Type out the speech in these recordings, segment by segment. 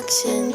production.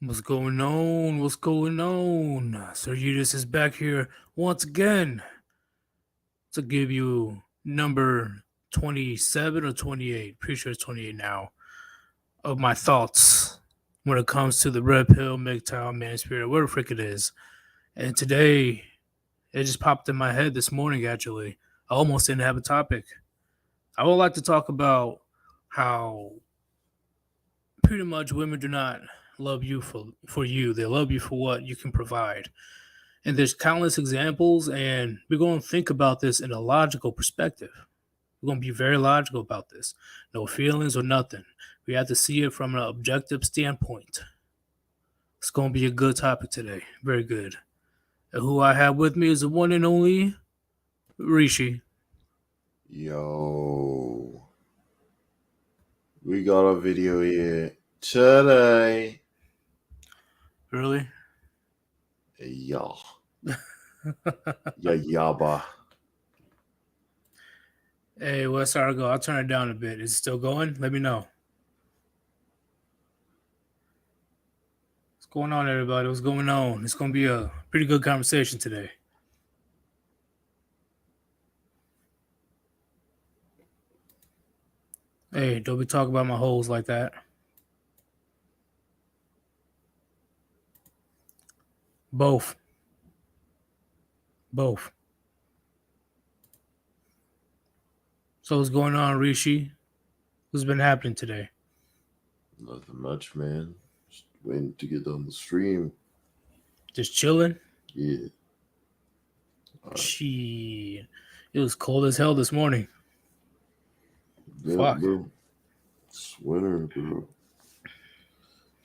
What's going on? What's going on? Sir Yeetus is back here once again to give you number 27 or 28. Pretty sure it's 28 now. Of my thoughts when it comes to the Red Pill, MGTOW, Man Spirit, whatever the frick it is. And today, it just popped in my head this morning, actually. I almost didn't have a topic. I would like to talk about how pretty much women do not love you for you. They love you for what you can provide. And there's countless examples, and we're going to think about this in a logical perspective. We're going to be very logical about this. No feelings or nothing. We have to see it from an objective standpoint. It's going to be a good topic today. Very good. And who I have with me is the one and only Rishi. Yo, we got a video here today. Really? Yeah. Yabba. Hey, what's our go? I'll turn it down a bit. Is it still going? Let me know. What's going on, everybody? What's going on? It's going to be a pretty good conversation today. Hey, don't be talking about my holes like that. Both. Both. So what's going on, Rishi? What's been happening today? Nothing much, man. Just waiting to get on the stream. Just chilling? Yeah. Gee, it was cold as hell this morning. Yeah, Fuck. bro. It's winter, bro.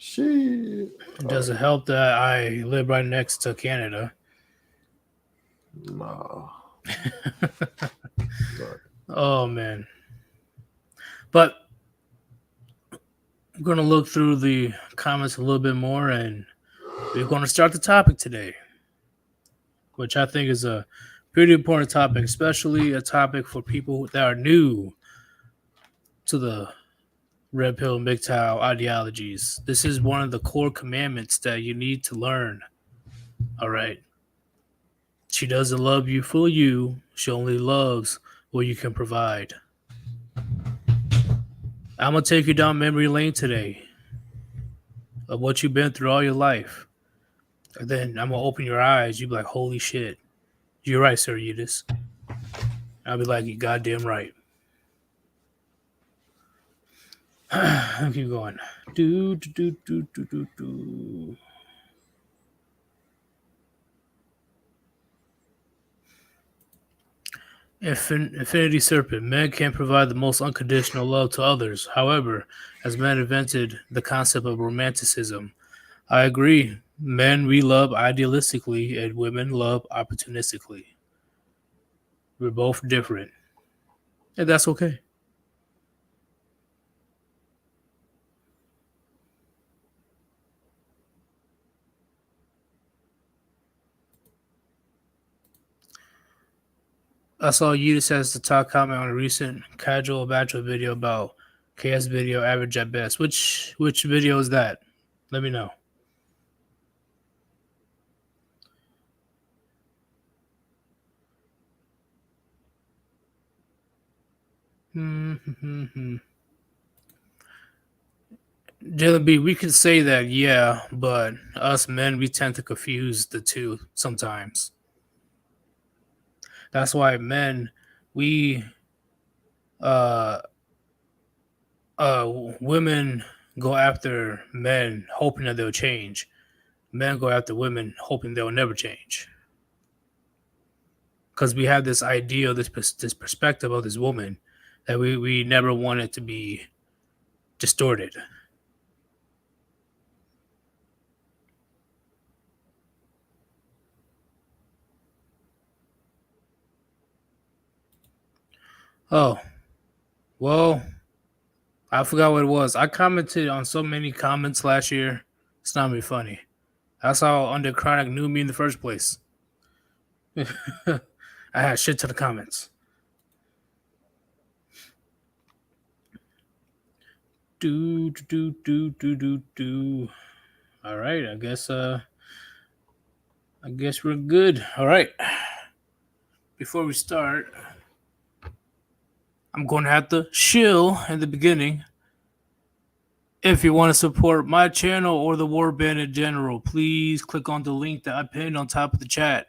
Shit. Does it help that I live right next to Canada? Nah. Oh man. But I'm gonna look through the comments a little bit more, and we're gonna start the topic today, which I think is a pretty important topic, especially a topic for people that are new to the Red Pill MGTOW ideologies. This is one of the core commandments that you need to learn. All right. She doesn't love you for you. She only loves what you can provide. I'm going to take you down memory lane today of what you've been through all your life. And then I'm going to open your eyes. You'll be like, holy shit. You're right, Sir Yeetus. I'll be like, you goddamn right. I'll keep going. Do, do, do, do, do, do. Infinity Serpent. Men can provide the most unconditional love to others. However, as men invented the concept of romanticism, I agree. Men, we love idealistically, and women love opportunistically. We're both different. And that's okay. I saw Yeetus as the top comment on a recent casual bachelor video about KS video average at best. Which video is that? Let me know. Jalen B, we could say that, yeah, but us men, we tend to confuse the two sometimes. That's why men, we, uh, women go after men hoping that they'll change. Men go after women hoping they'll never change. Because we have this idea, this perspective of this woman that we never want it to be distorted. Oh, well, I forgot what it was. I commented on so many comments last year. It's not really funny. That's how Under Chronic knew me in the first place. I had shit to the comments. Do. All right. I guess we're good. All right. Before we start, I'm going to have to shill in the beginning. If you want to support my channel or the Warband in general, please click on the link that I pinned on top of the chat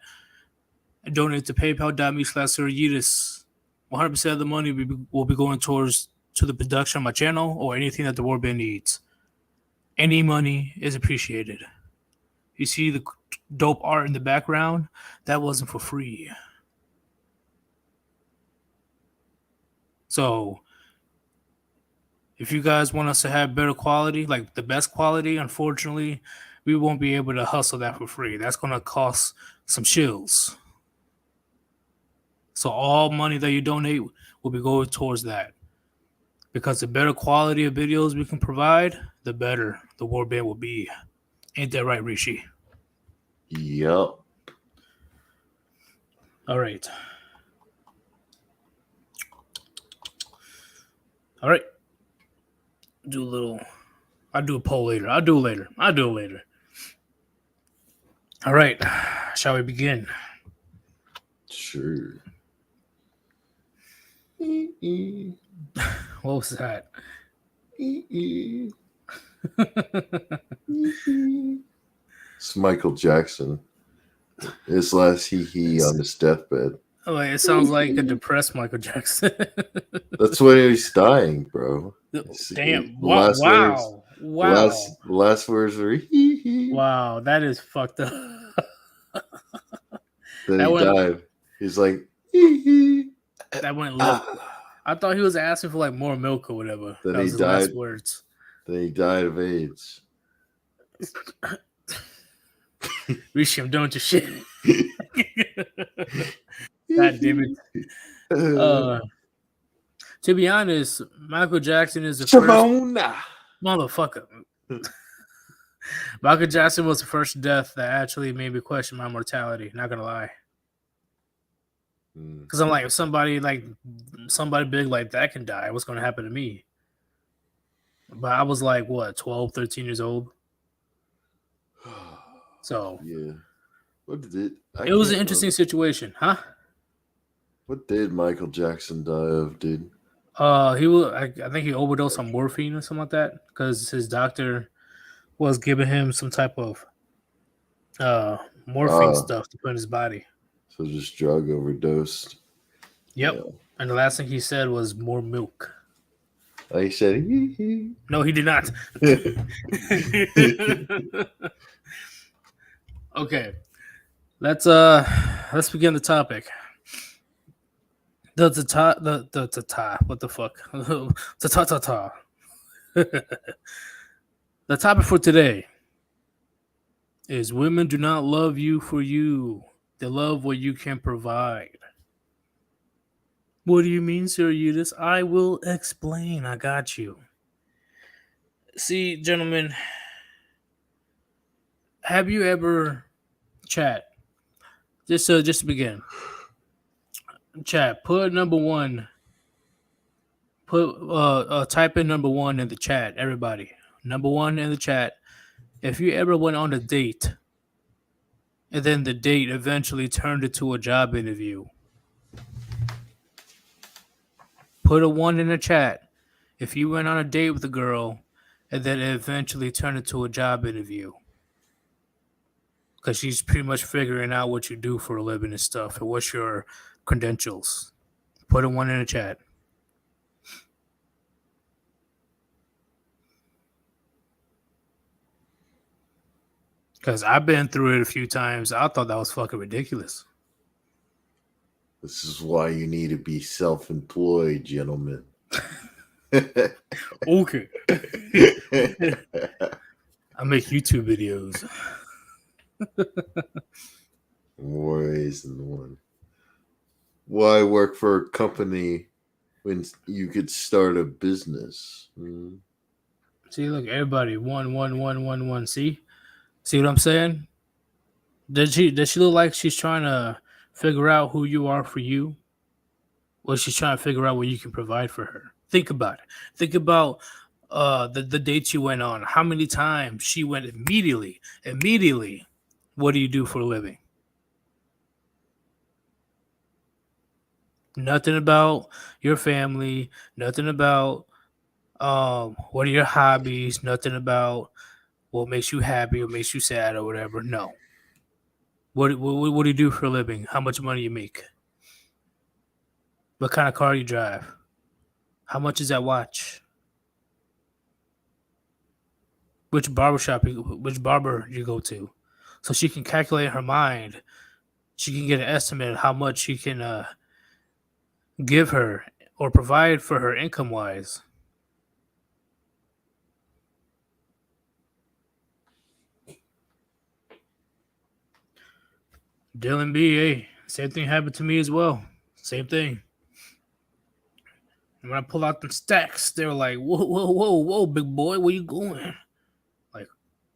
and donate to paypal.me/Yeetus. 100% of the money will be going towards to the production of my channel or anything that the Warband needs. Any money is appreciated. You see the dope art in the background? That wasn't for free. So, if you guys want us to have better quality, like the best quality, unfortunately, we won't be able to hustle that for free. That's going to cost some shills. So all money that you donate will be going towards that. Because the better quality of videos we can provide, the better the Warband will be. Ain't that right, Rishi? Yup. All right. All right. I'll do a poll later. I'll do it later. All right. Shall we begin? Sure. What was that? It's Michael Jackson. His last hee on his deathbed. Oh, it sounds like a depressed Michael Jackson. That's when he's dying, bro. Damn! The Wow! last words, Wow! The last words were hee hee. Wow! That is fucked up. Then he died. He's like hee hee. That went left. I thought he was asking for like more milk or whatever. Then that he was his died. last words. Then he died of AIDS. Rishi, I'm doing your shit. God damn it. To be honest, Michael Jackson is the first motherfucker. Michael Jackson was the first death that actually made me question my mortality. Not gonna lie. Because I'm like, if somebody big like that can die, what's gonna happen to me? But I was like, what, 12, 13 years old? So yeah. What did it was an interesting situation, huh? What did Michael Jackson die of, dude? He was. I think he overdosed on morphine or something like that because his doctor was giving him some type of morphine stuff to put in his body. So just drug overdosed. Yep. Yeah. And the last thing he said was more milk. Oh, he said hee hee. No, he did not. Okay. Let's begin the topic. What the fuck? The topic for today is women do not love you for you. They love what you can provide. What do you mean, Sir Yeetus? I will explain. I got you. See, gentlemen, have you ever chat? Just to begin. Chat, put number one. Type in number one in the chat, everybody. Number one in the chat. If you ever went on a date, and then the date eventually turned into a job interview, put a one in the chat. If you went on a date with a girl, and then it eventually turned into a job interview, because she's pretty much figuring out what you do for a living and stuff, and what's your credentials. Put a one in the chat. Because I've been through it a few times. I thought that was fucking ridiculous. This is why you need to be self-employed, gentlemen. Okay. I make YouTube videos. More ways than one. Why work for a company when you could start a business? See, look, everybody, one. See what I'm saying? Does she look like she's trying to figure out who you are for you, or she's trying to figure out what you can provide for her? Think about it. Think about the dates you went on, how many times she went immediately. What do you do for a living? Nothing about your family, nothing about what are your hobbies, nothing about what makes you happy or makes you sad or whatever. No. What do you do for a living? How much money you make? What kind of car you drive? How much is that watch? Which barber you go to? So she can calculate in her mind. She can get an estimate of how much she can give her or provide for her income wise. Dylan B, hey, same thing happened to me as well. Same thing. And when I pull out them stacks, they were like, whoa, big boy, where you going? Like,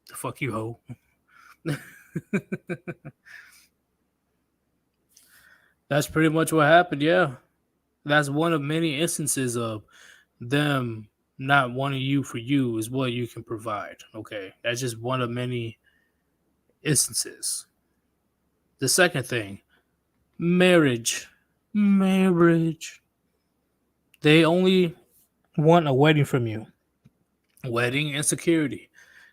the fuck you, ho. That's pretty much what happened, yeah. That's one of many instances of them not wanting you for you is what you can provide. Okay. That's just one of many instances. The second thing, marriage. Marriage. They only want a wedding from you. Wedding and security.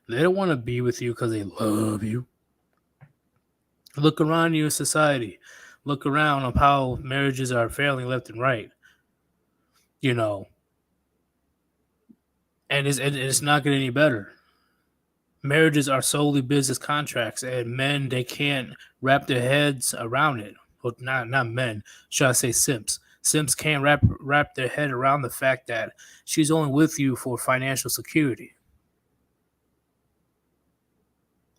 They don't want to be with you because they love you. Look around you in society. Look around on how marriages are failing left and right. You know, and it's not getting any better. Marriages are solely business contracts, and men they can't wrap their heads around it. Well, not men. Should I say simps? Simps can't wrap their head around the fact that she's only with you for financial security.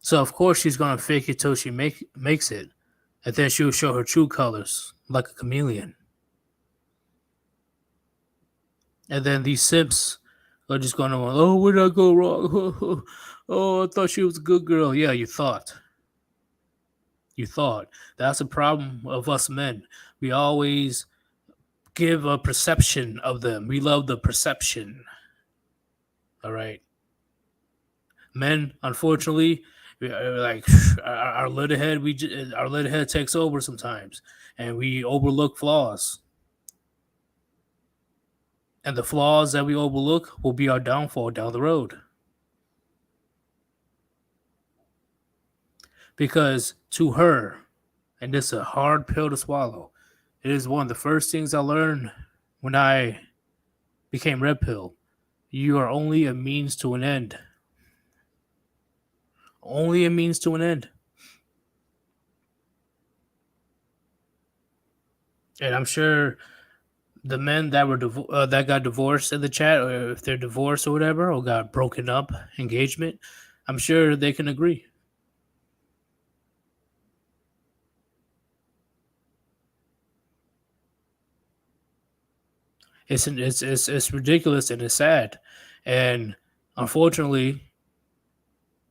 So of course she's gonna fake it till she makes it, and then she'll show her true colors like a chameleon. And then these simps are just gonna, oh, where did I go wrong? Oh, I thought she was a good girl. Yeah, you thought. You thought. That's a problem of us men. We always give a perception of them. We love the perception. All right. Men, unfortunately, like our little head, our little head takes over sometimes, and we overlook flaws. And the flaws that we overlook will be our downfall down the road. Because to her, and this is a hard pill to swallow, it is one of the first things I learned when I became Red Pill. You are only a means to an end. Only a means to an end. And I'm sure the men that were that got divorced in the chat, or if they're divorced or whatever, or got broken up engagement, I'm sure they can agree. It's ridiculous and it's sad, and unfortunately,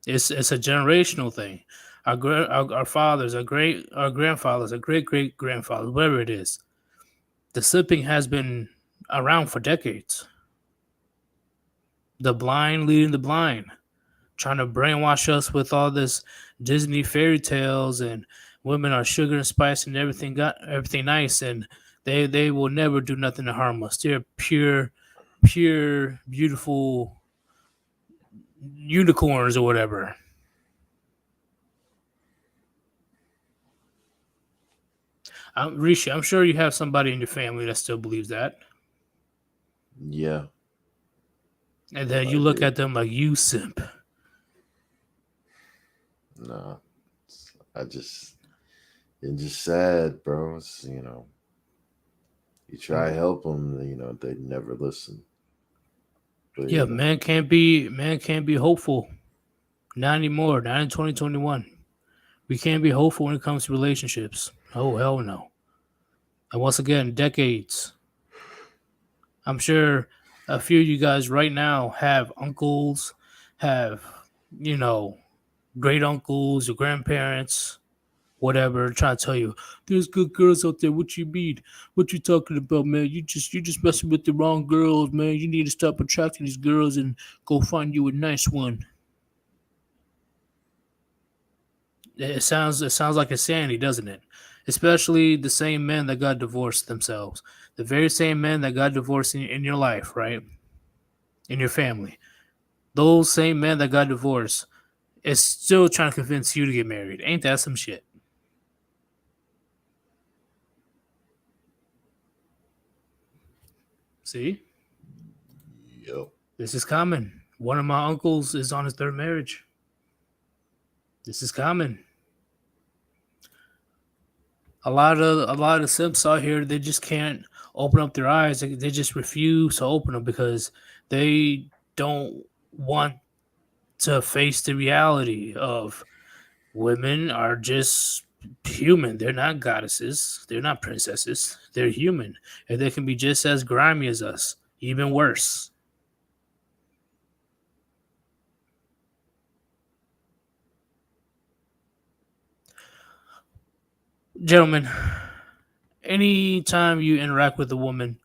it's a generational thing. Our fathers, our grandfathers, our great grandfathers, whatever it is, the slipping has been around for decades. The blind leading the blind, trying to brainwash us with all this Disney fairy tales and women are sugar and spice and everything nice, and they will never do nothing to harm us. They're pure, beautiful unicorns or whatever. Rishi, I'm sure you have somebody in your family that still believes that. Yeah. And then you look at them like, you simp. No. It's just sad, bro. It's, you try to help them, they never listen. But, yeah, man can't be hopeful. Not anymore. Not in 2021. We can't be hopeful when it comes to relationships. Oh, hell no. And once again, decades. I'm sure a few of you guys right now have uncles, have, great uncles, your grandparents, whatever, trying to tell you there's good girls out there. What you mean? What you talking about, man? You just messing with the wrong girls, man. You need to stop attracting these girls and go find you a nice one. It sounds like insanity, doesn't it? Especially the same men that got divorced themselves, the very same men that got divorced in your life, right? In your family, those same men that got divorced is still trying to convince you to get married. Ain't that some shit? See, Yep. this is common. One of my uncles is on his third marriage. This is common. A lot of the simps out here, they just can't open up their eyes. They just refuse to open them because they don't want to face the reality of women are just human. They're not goddesses. They're not princesses. They're human, and they can be just as grimy as us, even worse. Gentlemen, anytime you interact with a woman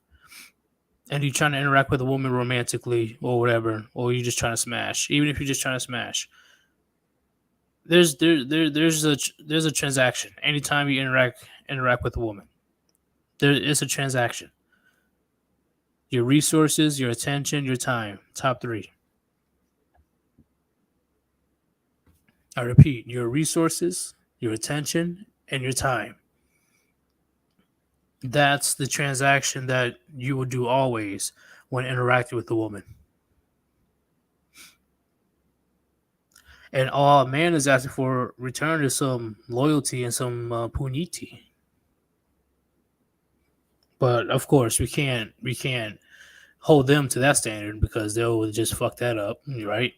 and you're trying to interact with a woman romantically or whatever, or you're just trying to smash, even if you're just trying to smash, there's a transaction. Anytime you interact with a woman, there is a transaction. Your resources, your attention, your time. Top three. I repeat, your resources, your attention, and your time. That's the transaction that you would do always when interacting with a woman. And all a man is asking for return is some loyalty and some puniti. But of course, we can't hold them to that standard because they'll just fuck that up, right?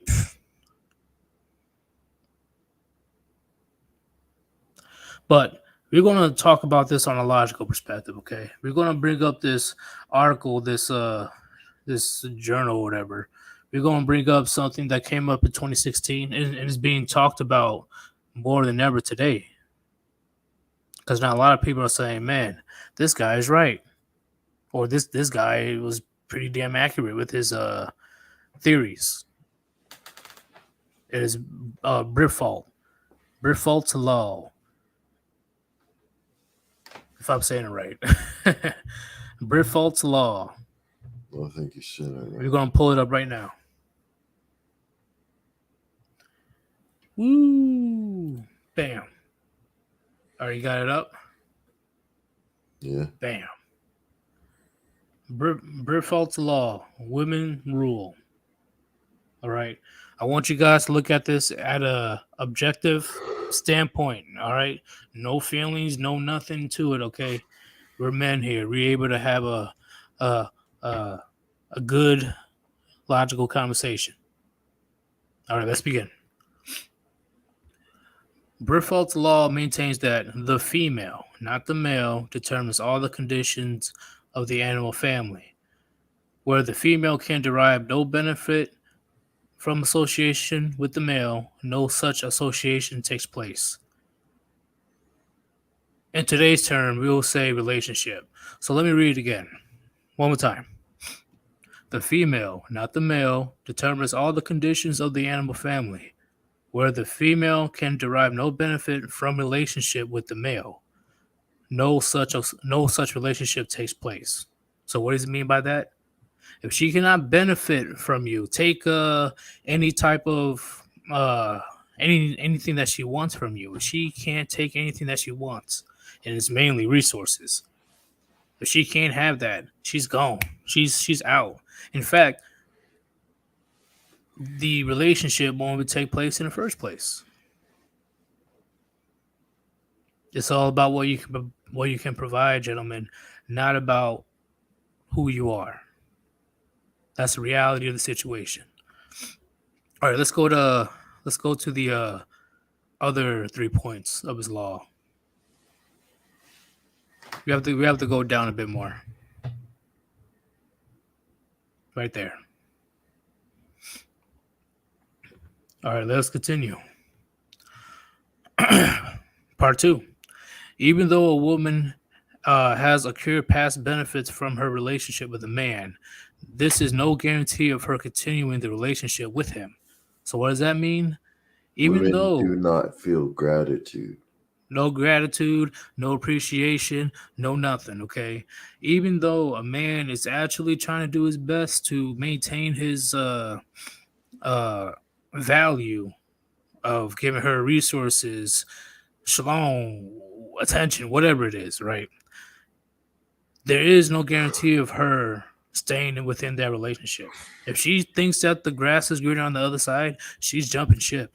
But we're going to talk about this on a logical perspective, okay? We're going to bring up this article, this journal, or whatever. We're going to bring up something that came up in 2016 and is being talked about more than ever today. Because now a lot of people are saying, "Man, this guy is right," or "This guy was pretty damn accurate with his theories." It is Briffault's law, if I'm saying it right. Briffault's law. I think you said it We're right. gonna pull it up right now. Woo! Bam. All right, you got it up. Yeah. Bam. Briffault's law. Women rule. All right. I want you guys to look at this at a objective standpoint. All right. No feelings, no nothing to it. Okay. We're men here. We're able to have a a, a good logical conversation. All right. Let's begin. Briffault's law maintains that the female, not the male, determines all the conditions of the animal family, where the female can derive no benefit from association with the male, no such association takes place. In today's term, we will say relationship. So let me read it again. One more time. The female, not the male, determines all the conditions of the animal family, where the female can derive no benefit from relationship with the male. No such relationship takes place. So what does it mean by that? If she cannot benefit from you, take any type of anything that she wants from you. If she can't take anything that she wants, and it's mainly resources. If she can't have that, she's gone. She's out. In fact, the relationship won't even take place in the first place. It's all about what you can provide, gentlemen, not about who you are. That's the reality of the situation. All right, let's go to the other 3 points of his law. We have to go down a bit more. Right there. All right, let's continue. Part 2. Even though a woman has accrued past benefits from her relationship with a man, this is no guarantee of her continuing the relationship with him. So, what does that mean? Even Women do though not feel gratitude. no gratitude, no appreciation, no nothing, okay? Even though a man is actually trying to do his best to maintain his uh value of giving her resources, shalom, attention, whatever it is, right? There is no guarantee of her staying within that relationship. If she thinks that the grass is greener on the other side, she's jumping ship.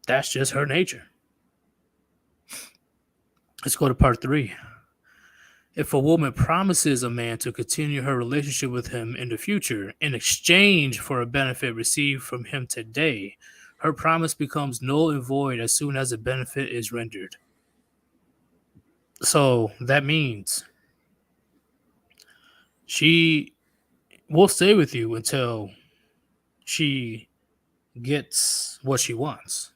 That's just her nature. Let's go to part 3. If a woman promises a man to continue her relationship with him in the future in exchange for a benefit received from him today, her promise becomes null and void as soon as the benefit is rendered. So that means she will stay with you until she gets what she wants.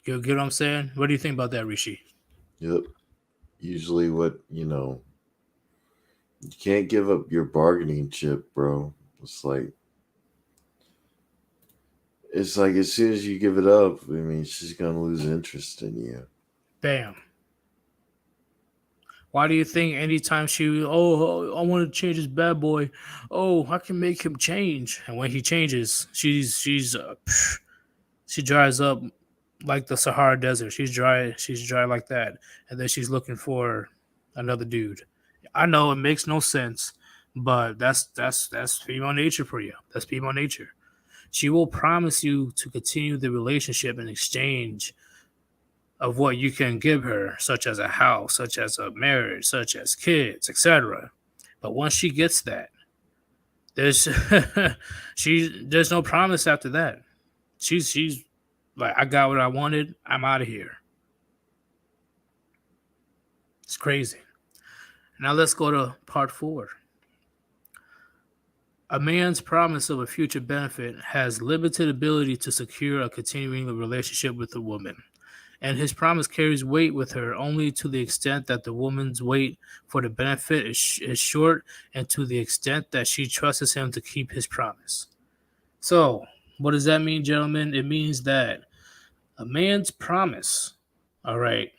You get what I'm saying? What do you think about that, Rishi? Yep. Usually, you can't give up your bargaining chip, bro. It's like, as soon as you give it up, I mean, she's gonna lose interest in you. Bam. Why do you think anytime oh, I want to change this bad boy, oh, I can make him change, and when he changes, she dries up like the Sahara Desert. She's dry like that, and then she's looking for another dude. I know it makes no sense, but that's female nature for you. That's female nature. She will promise you to continue the relationship in exchange of what you can give her, such as a house, such as a marriage, such as kids, etc. But once she gets that, there's there's no promise after that. She's like, I got what I wanted. I'm out of here. It's crazy. Now let's go to part 4. A man's promise of a future benefit has limited ability to secure a continuing relationship with a woman, and his promise carries weight with her only to the extent that the woman's wait for the benefit is short and to the extent that she trusts him to keep his promise. So, what does that mean, gentlemen? It means that a man's promise, all right,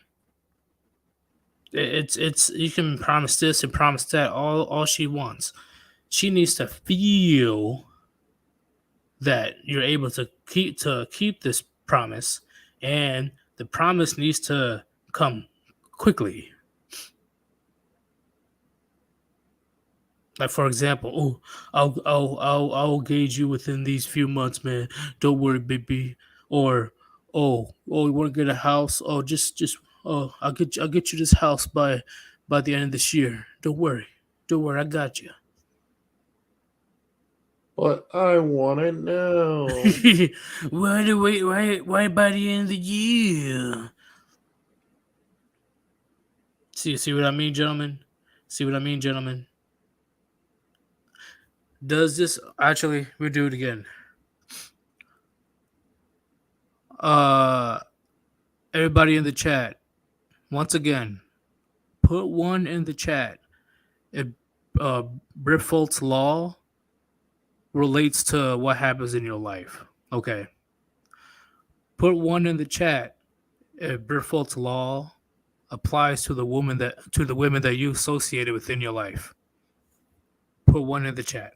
it's you can promise this and promise that all she wants. She needs to feel that you're able to keep this promise, and the promise needs to come quickly. Like, for example, oh, I'll gauge you within these few months, man. Don't worry, baby. Or oh, you want to get a house? Oh, just oh, I'll get you this house by the end of this year. Don't worry, I got you. But I want it now. Why do wait? Why by the end of the year? See what I mean, gentlemen? See what I mean, gentlemen? Does this actually? We do it again. Uh, everybody in the chat, once again, put one in the chat. If Briffolt's law relates to what happens in your life, okay. Put one in the chat. If Briffolt's law applies to the women that you associated within your life. Put one in the chat.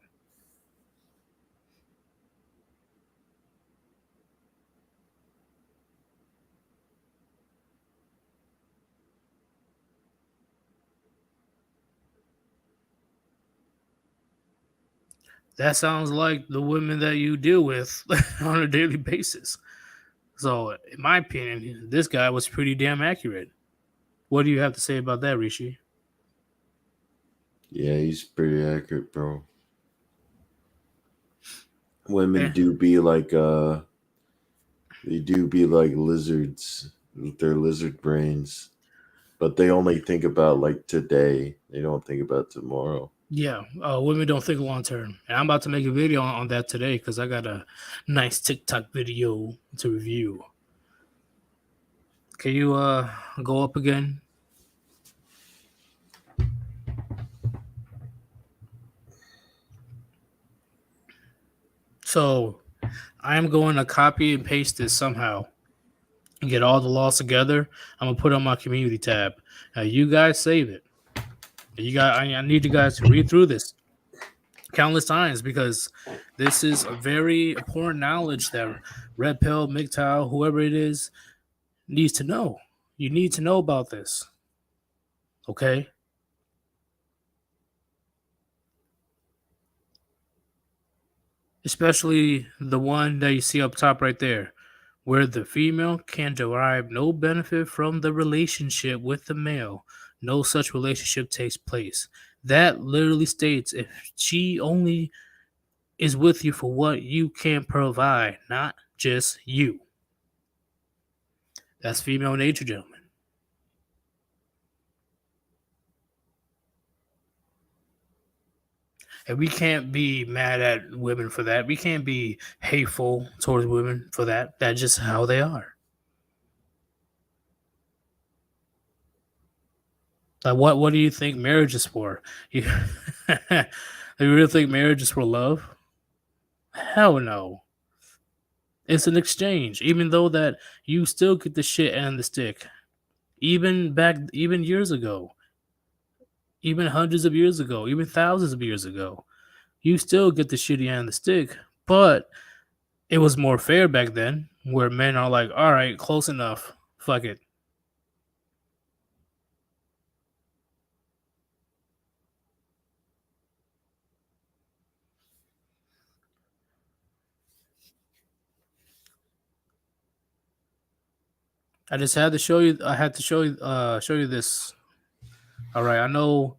That sounds like the women that you deal with on a daily basis. So, in my opinion, this guy was pretty damn accurate. What do you have to say about that, Rishi? Yeah, he's pretty accurate, bro. Eh, Women they do be like lizards with their lizard brains. But they only think about like today. They don't think about tomorrow. yeah, women don't think long term. And I'm about to make a video on that today because I got a nice TikTok video to review. Can you go up again? So I am going to copy and paste this somehow and get all the laws together. I'm gonna put it on my community tab. Now you guys save it. I need you guys to read through this countless times because this is a very important knowledge that Red Pill, MGTOW, whoever it is, needs to know. You need to know about this. Okay? Especially the one that you see up top right there, where the female can derive no benefit from the relationship with the male. No such relationship takes place. That literally states if she only is with you for what you can provide, not just you. That's female nature, gentlemen. And we can't be mad at women for that. We can't be hateful towards women for that. That's just how they are. Like, what do you think marriage is for? You, you really think marriage is for love? Hell no. It's an exchange. Even though that you still get the shit and the stick. Even years ago, even hundreds of years ago, even thousands of years ago, you still get the shitty and the stick. But it was more fair back then, where men are like, all right, close enough. Fuck it. I just had to show you. I had to show you this. All right, I know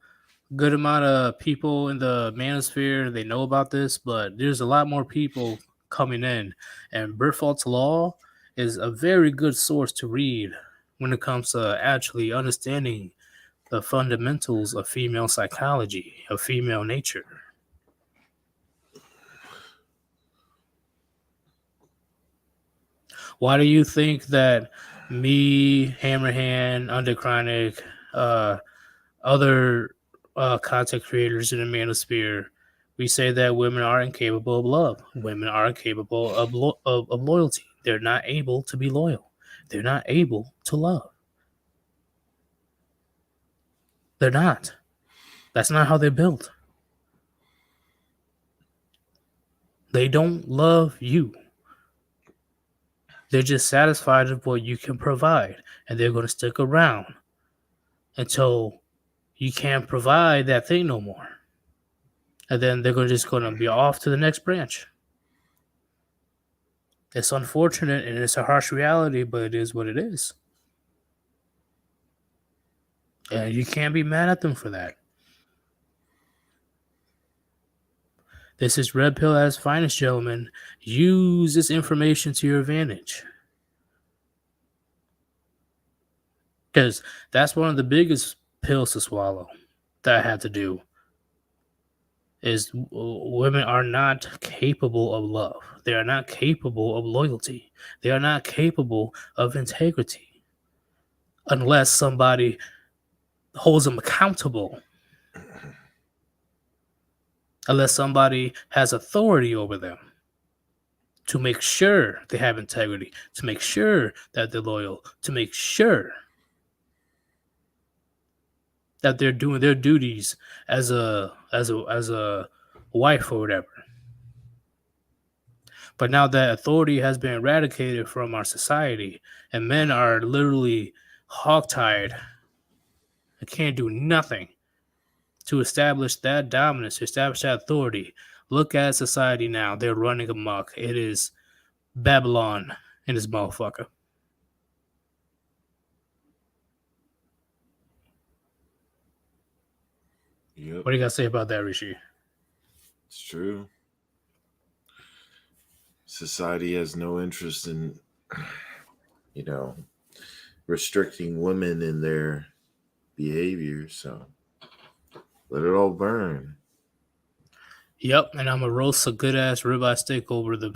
a good amount of people in the manosphere they know about this, but there's a lot more people coming in, and Bertholdt's Law is a very good source to read when it comes to actually understanding the fundamentals of female psychology, of female nature. Why do you think that me, Hammerhand, Underchronic, other content creators in the manosphere, we say that women are incapable of love. Women are incapable of loyalty. They're not able to be loyal. They're not able to love. They're not. That's not how they're built. They don't love you. They're just satisfied with what you can provide, and they're going to stick around until you can't provide that thing no more. And then they're just going to be off to the next branch. It's unfortunate and it's a harsh reality, but it is what it is. And you can't be mad at them for that. This is Red Pill at its finest, gentlemen. Use this information to your advantage. Because that's one of the biggest pills to swallow that I had to do. Is women are not capable of love. They are not capable of loyalty. They are not capable of integrity. Unless somebody holds them accountable. Unless somebody has authority over them to make sure they have integrity, to make sure that they're loyal, to make sure that they're doing their duties as a wife or whatever. But now that authority has been eradicated from our society, and men are literally hogtied and can't do nothing to establish that dominance, to establish that authority. Look at society now. They're running amok. It is Babylon in this motherfucker. Yep. What do you got to say about that, Rishi? It's true. Society has no interest in, restricting women in their behavior, so let it all burn. Yep, and I'm gonna roast a good ass ribeye steak over the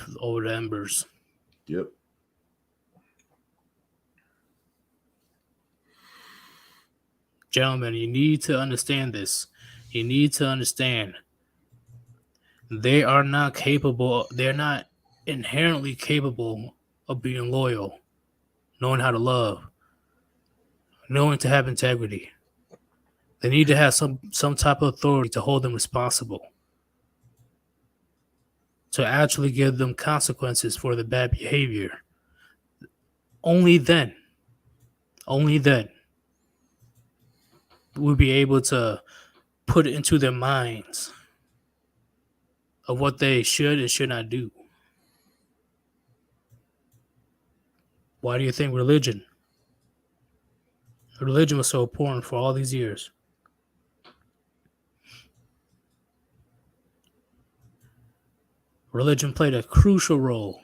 embers. Yep. Gentlemen, you need to understand this. You need to understand they are not capable, they're not inherently capable of being loyal, knowing how to love, knowing to have integrity. They need to have some type of authority to hold them responsible, to actually give them consequences for the bad behavior. Only then we'll be able to put it into their minds of what they should and should not do. Why do you think religion was so important for all these years? Religion played a crucial role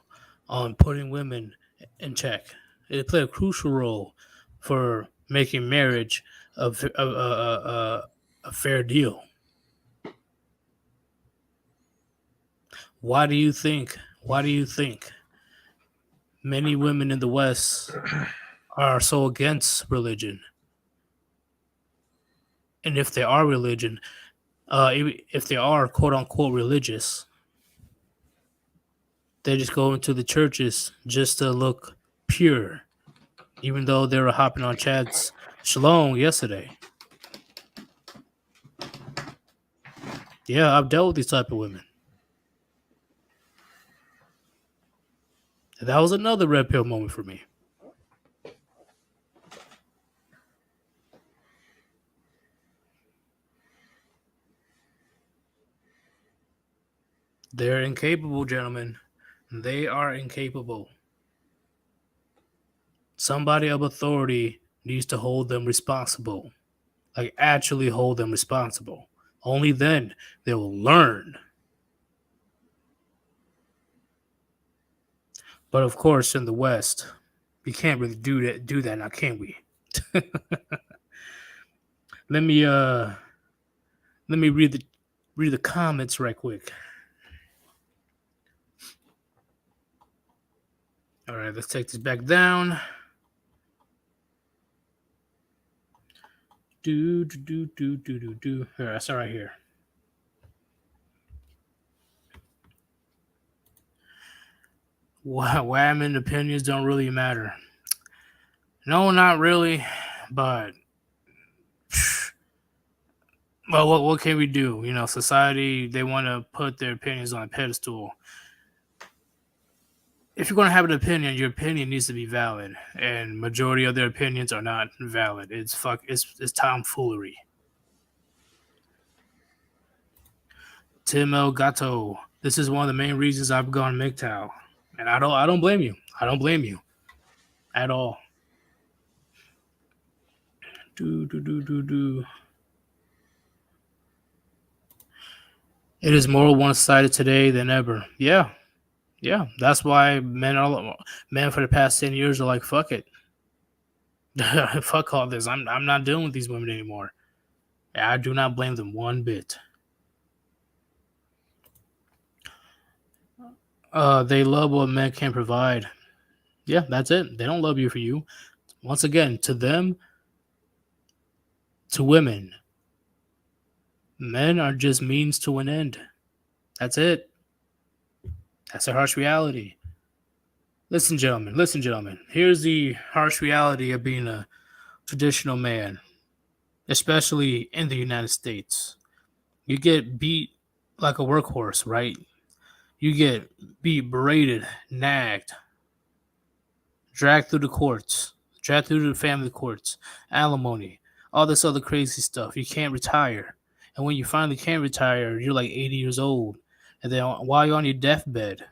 on putting women in check. It played a crucial role for making marriage a fair deal. Why do you think? Why do you think many women in the West are so against religion? And if they are religion, if they are quote unquote religious, they just go into the churches just to look pure, even though they were hopping on Chad's shalom yesterday. Yeah, I've dealt with these type of women. And that was another red pill moment for me. They're incapable, gentlemen. They are incapable. Somebody of authority needs to hold them responsible. Like, actually hold them responsible. Only then they will learn. But of course, in the West, we can't really do that now, can we? Let me read the comments right quick. All right, let's take this back down. Do. Here, that's all right here. Women opinions don't really matter. No, not really. But well, what can we do? You know, society, they want to put their opinions on a pedestal. If you're going to have an opinion, your opinion needs to be valid, and majority of their opinions are not valid. It's tomfoolery. Tim El Gato. This is one of the main reasons I've gone MGTOW, and I don't blame you. I don't blame you at all. Do. It is more one-sided today than ever. Yeah. That's why men for the past 10 years are like, fuck it. Fuck all this. I'm not dealing with these women anymore. I do not blame them one bit. They love what men can provide. Yeah, that's it. They don't love you for you. Once again, to them, to women, men are just means to an end. That's it. That's a harsh reality. Listen, gentlemen. Here's the harsh reality of being a traditional man, especially in the United States. You get beat like a workhorse, right? You get beat, berated, nagged, dragged through the courts, dragged through the family courts, alimony, all this other crazy stuff. You can't retire. And when you finally can retire, you're like 80 years old. And then while you're on your deathbed,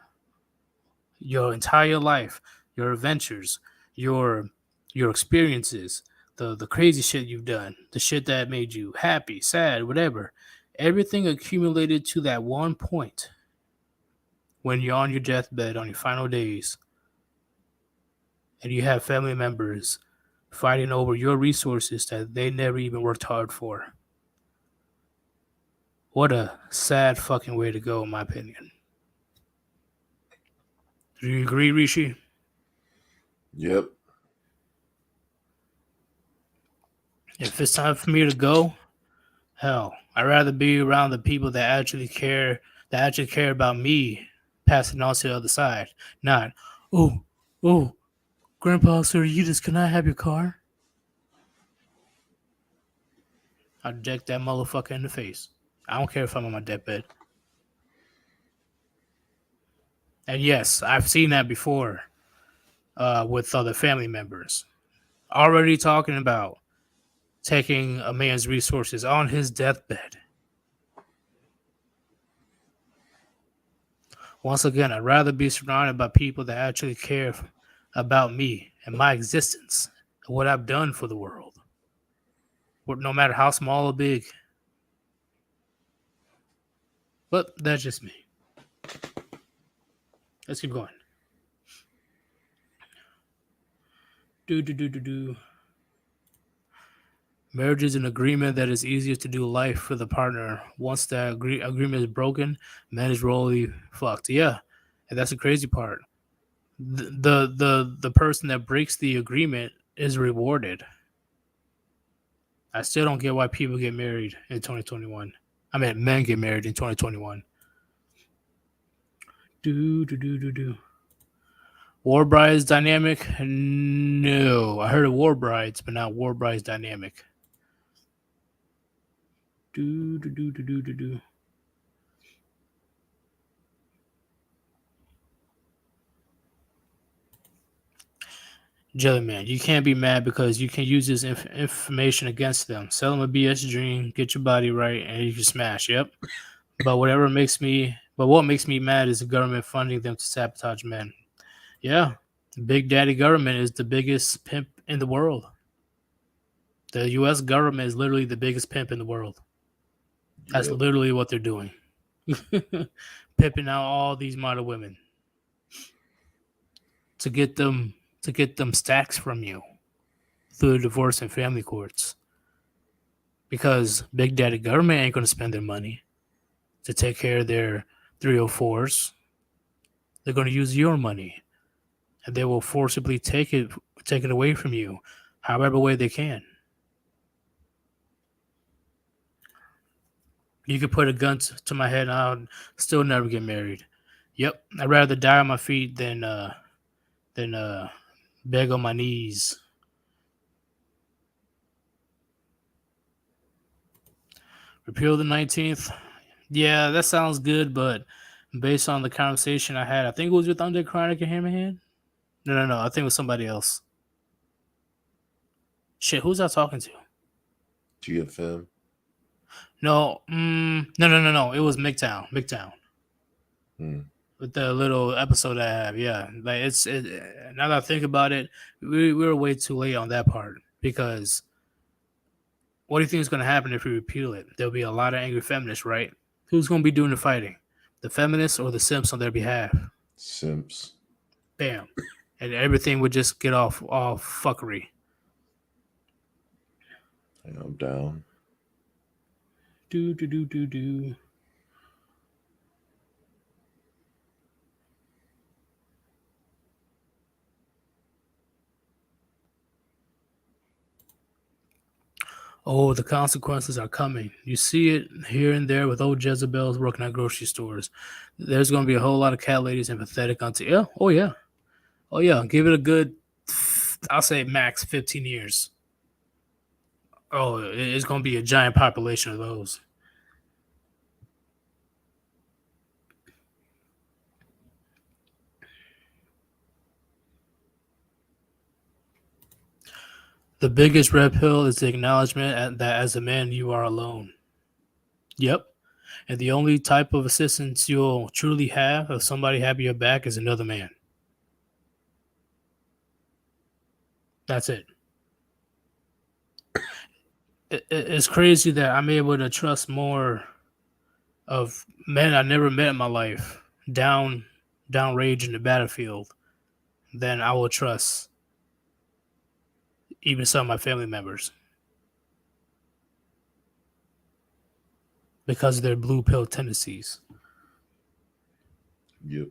your entire life, your adventures, your experiences, the crazy shit you've done, the shit that made you happy, sad, whatever, everything accumulated to that one point when you're on your deathbed on your final days and you have family members fighting over your resources that they never even worked hard for. What a sad fucking way to go, in my opinion. Do you agree, Rishi? Yep. If it's time for me to go, hell, I'd rather be around the people that actually care about me, passing on to the other side. Not, oh, oh, Grandpa, Sir Yeetus, can I have your car? I'd deck that motherfucker in the face. I don't care if I'm on my deathbed. And yes, I've seen that before with other family members. Already talking about taking a man's resources on his deathbed. Once again, I'd rather be surrounded by people that actually care about me and my existence and what I've done for the world, no matter how small or big. But that's just me. Let's keep going. Do. Marriage is an agreement that is easier to do life for the partner. Once that agreement is broken, man is really fucked. Yeah, and that's the crazy part. The person that breaks the agreement is rewarded. I still don't get why people get married in 2021. I mean, men get married in 2021. Do. War Brides dynamic? No. I heard of War Brides, but not War Brides dynamic. Do. Jellyman, you can't be mad because you can use this information against them. Sell them a BS dream, get your body right, and you can smash. Yep. But what makes me mad is the government funding them to sabotage men. Yeah, Big Daddy government is the biggest pimp in the world. The U.S. government is literally the biggest pimp in the world. That's literally what they're doing. Pimping out all these model women to get them stacks from you through the divorce and family courts. Because Big Daddy government ain't going to spend their money to take care of their 304s. They're going to use your money, and they will forcibly take it away from you, however way they can. You could put a gun to my head, and I'll still never get married. Yep, I'd rather die on my feet than beg on my knees. Repeal the 19th. Yeah, that sounds good, but based on the conversation I had, I think it was with Under Chronic and Hammerhead. No. I think it was somebody else. Shit, who's I talking to? GFM. No, no. It was MGTOW. With the little episode I have, yeah. Like now that I think about it, we were way too late on that part because what do you think is going to happen if we repeal it? There'll be a lot of angry feminists, right? Who's going to be doing the fighting? The feminists or the simps on their behalf? Simps. Bam. And everything would just get all fuckery. I'm down. Do. Oh, the consequences are coming. You see it here and there with old Jezebels working at grocery stores. There's going to be a whole lot of cat ladies and pathetic auntie. Yeah. Oh, yeah. Give it a good, I'll say max 15 years. Oh, it's going to be a giant population of those. The biggest red pill is the acknowledgement that as a man, you are alone. Yep. And the only type of assistance you'll truly have of somebody having your back is another man. That's it. It's crazy that I'm able to trust more of men I never met in my life downrange in the battlefield than I will trust even some of my family members because of their blue pill tendencies. Yep.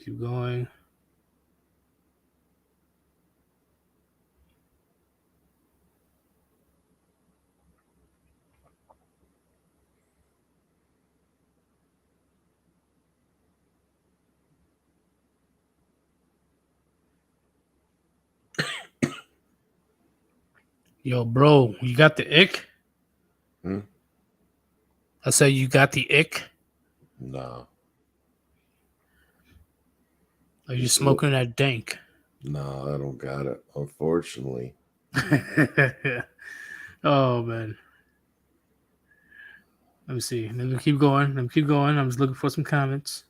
Keep going. Yo, bro, you got the ick? Hmm? I say you got the ick. No. Are you Just smoking that dank? no, I don't got it, unfortunately. Oh man. Let me see. Let me keep going. Let me keep going. I'm just looking for some comments.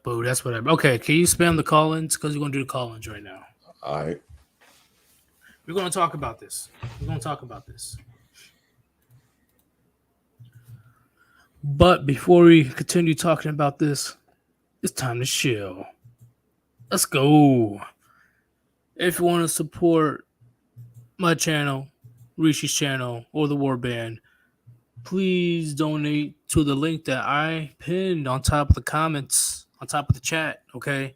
Boo, that's whatever. Okay, can you spam the call-ins? Because we're gonna do the call-ins right now. All right. We're gonna talk about this. We're gonna talk about this. But before we continue talking about this, it's time to chill. Let's go. If you want to support my channel, Rishi's channel, or the Warband, please donate to the link that I pinned on top of the comments, on top of the chat, okay?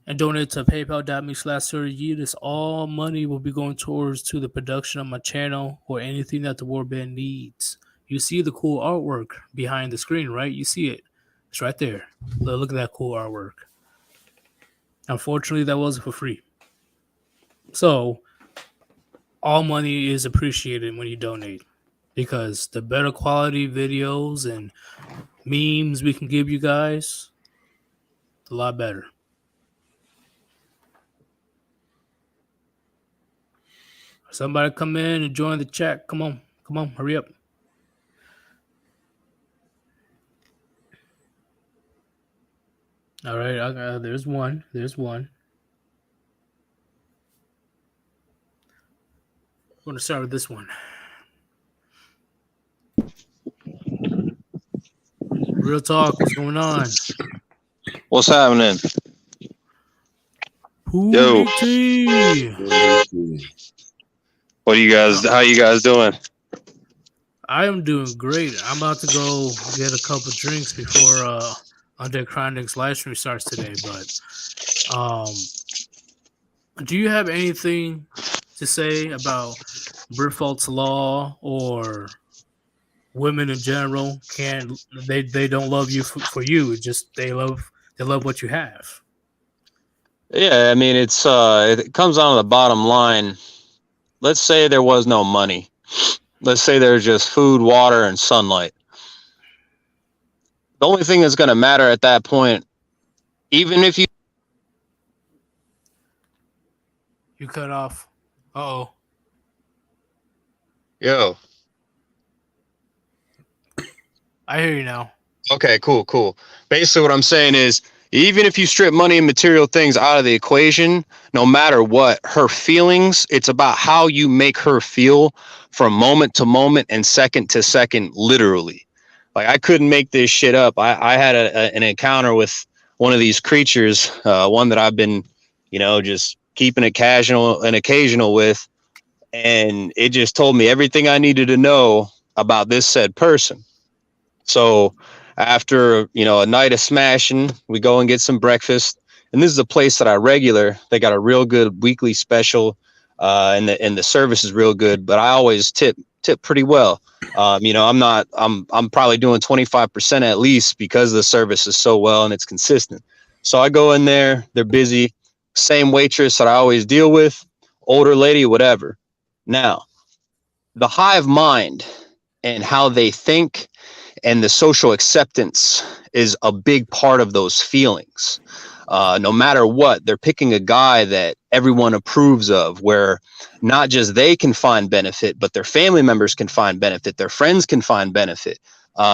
And donate to paypal.me/Yeetus. All money will be going towards to the production of my channel or anything that the Warband needs. You see the cool artwork behind the screen, right? You see it. It's right there. Look at that cool artwork. Unfortunately, that wasn't for free. So, all money is appreciated when you donate because the better quality videos and memes we can give you guys, a lot better. Somebody come in and join the chat. Come on, hurry up. All right, there's one. We're going to start with this one. Real talk, what's going on? What's happening? Yo. What you guys? How you guys doing? I am doing great. I'm about to go get a couple drinks before Undead Chronic's live stream starts today. But do you have anything to say about Brifalt's law or women in general? They don't love you for you? Just they love what you have. Yeah, I mean it comes down to the bottom line. Let's say there was no money. Let's say there's just food, water, and sunlight. The only thing that's going to matter at that point, even if you cut off. Uh-oh. Yo. I hear you now. Okay, cool. Basically what I'm saying is, even if you strip money and material things out of the equation, no matter what, her feelings, it's about how you make her feel from moment to moment and second to second, literally. Like, I couldn't make this shit up. I had an encounter with one of these creatures, one that I've been, just keeping it casual and occasional with. And it just told me everything I needed to know about this said person. So after, a night of smashing, we go and get some breakfast. And this is a place that I regular. They got a real good weekly special, and the service is real good. But I always tip pretty well. I'm probably doing 25% at least because the service is so well and it's consistent. So I go in there. They're busy. Same waitress that I always deal with, older lady, whatever. Now, the hive mind and how they think and the social acceptance is a big part of those feelings. No matter what, they're picking a guy that everyone approves of, where not just they can find benefit, but their family members can find benefit, their friends can find benefit.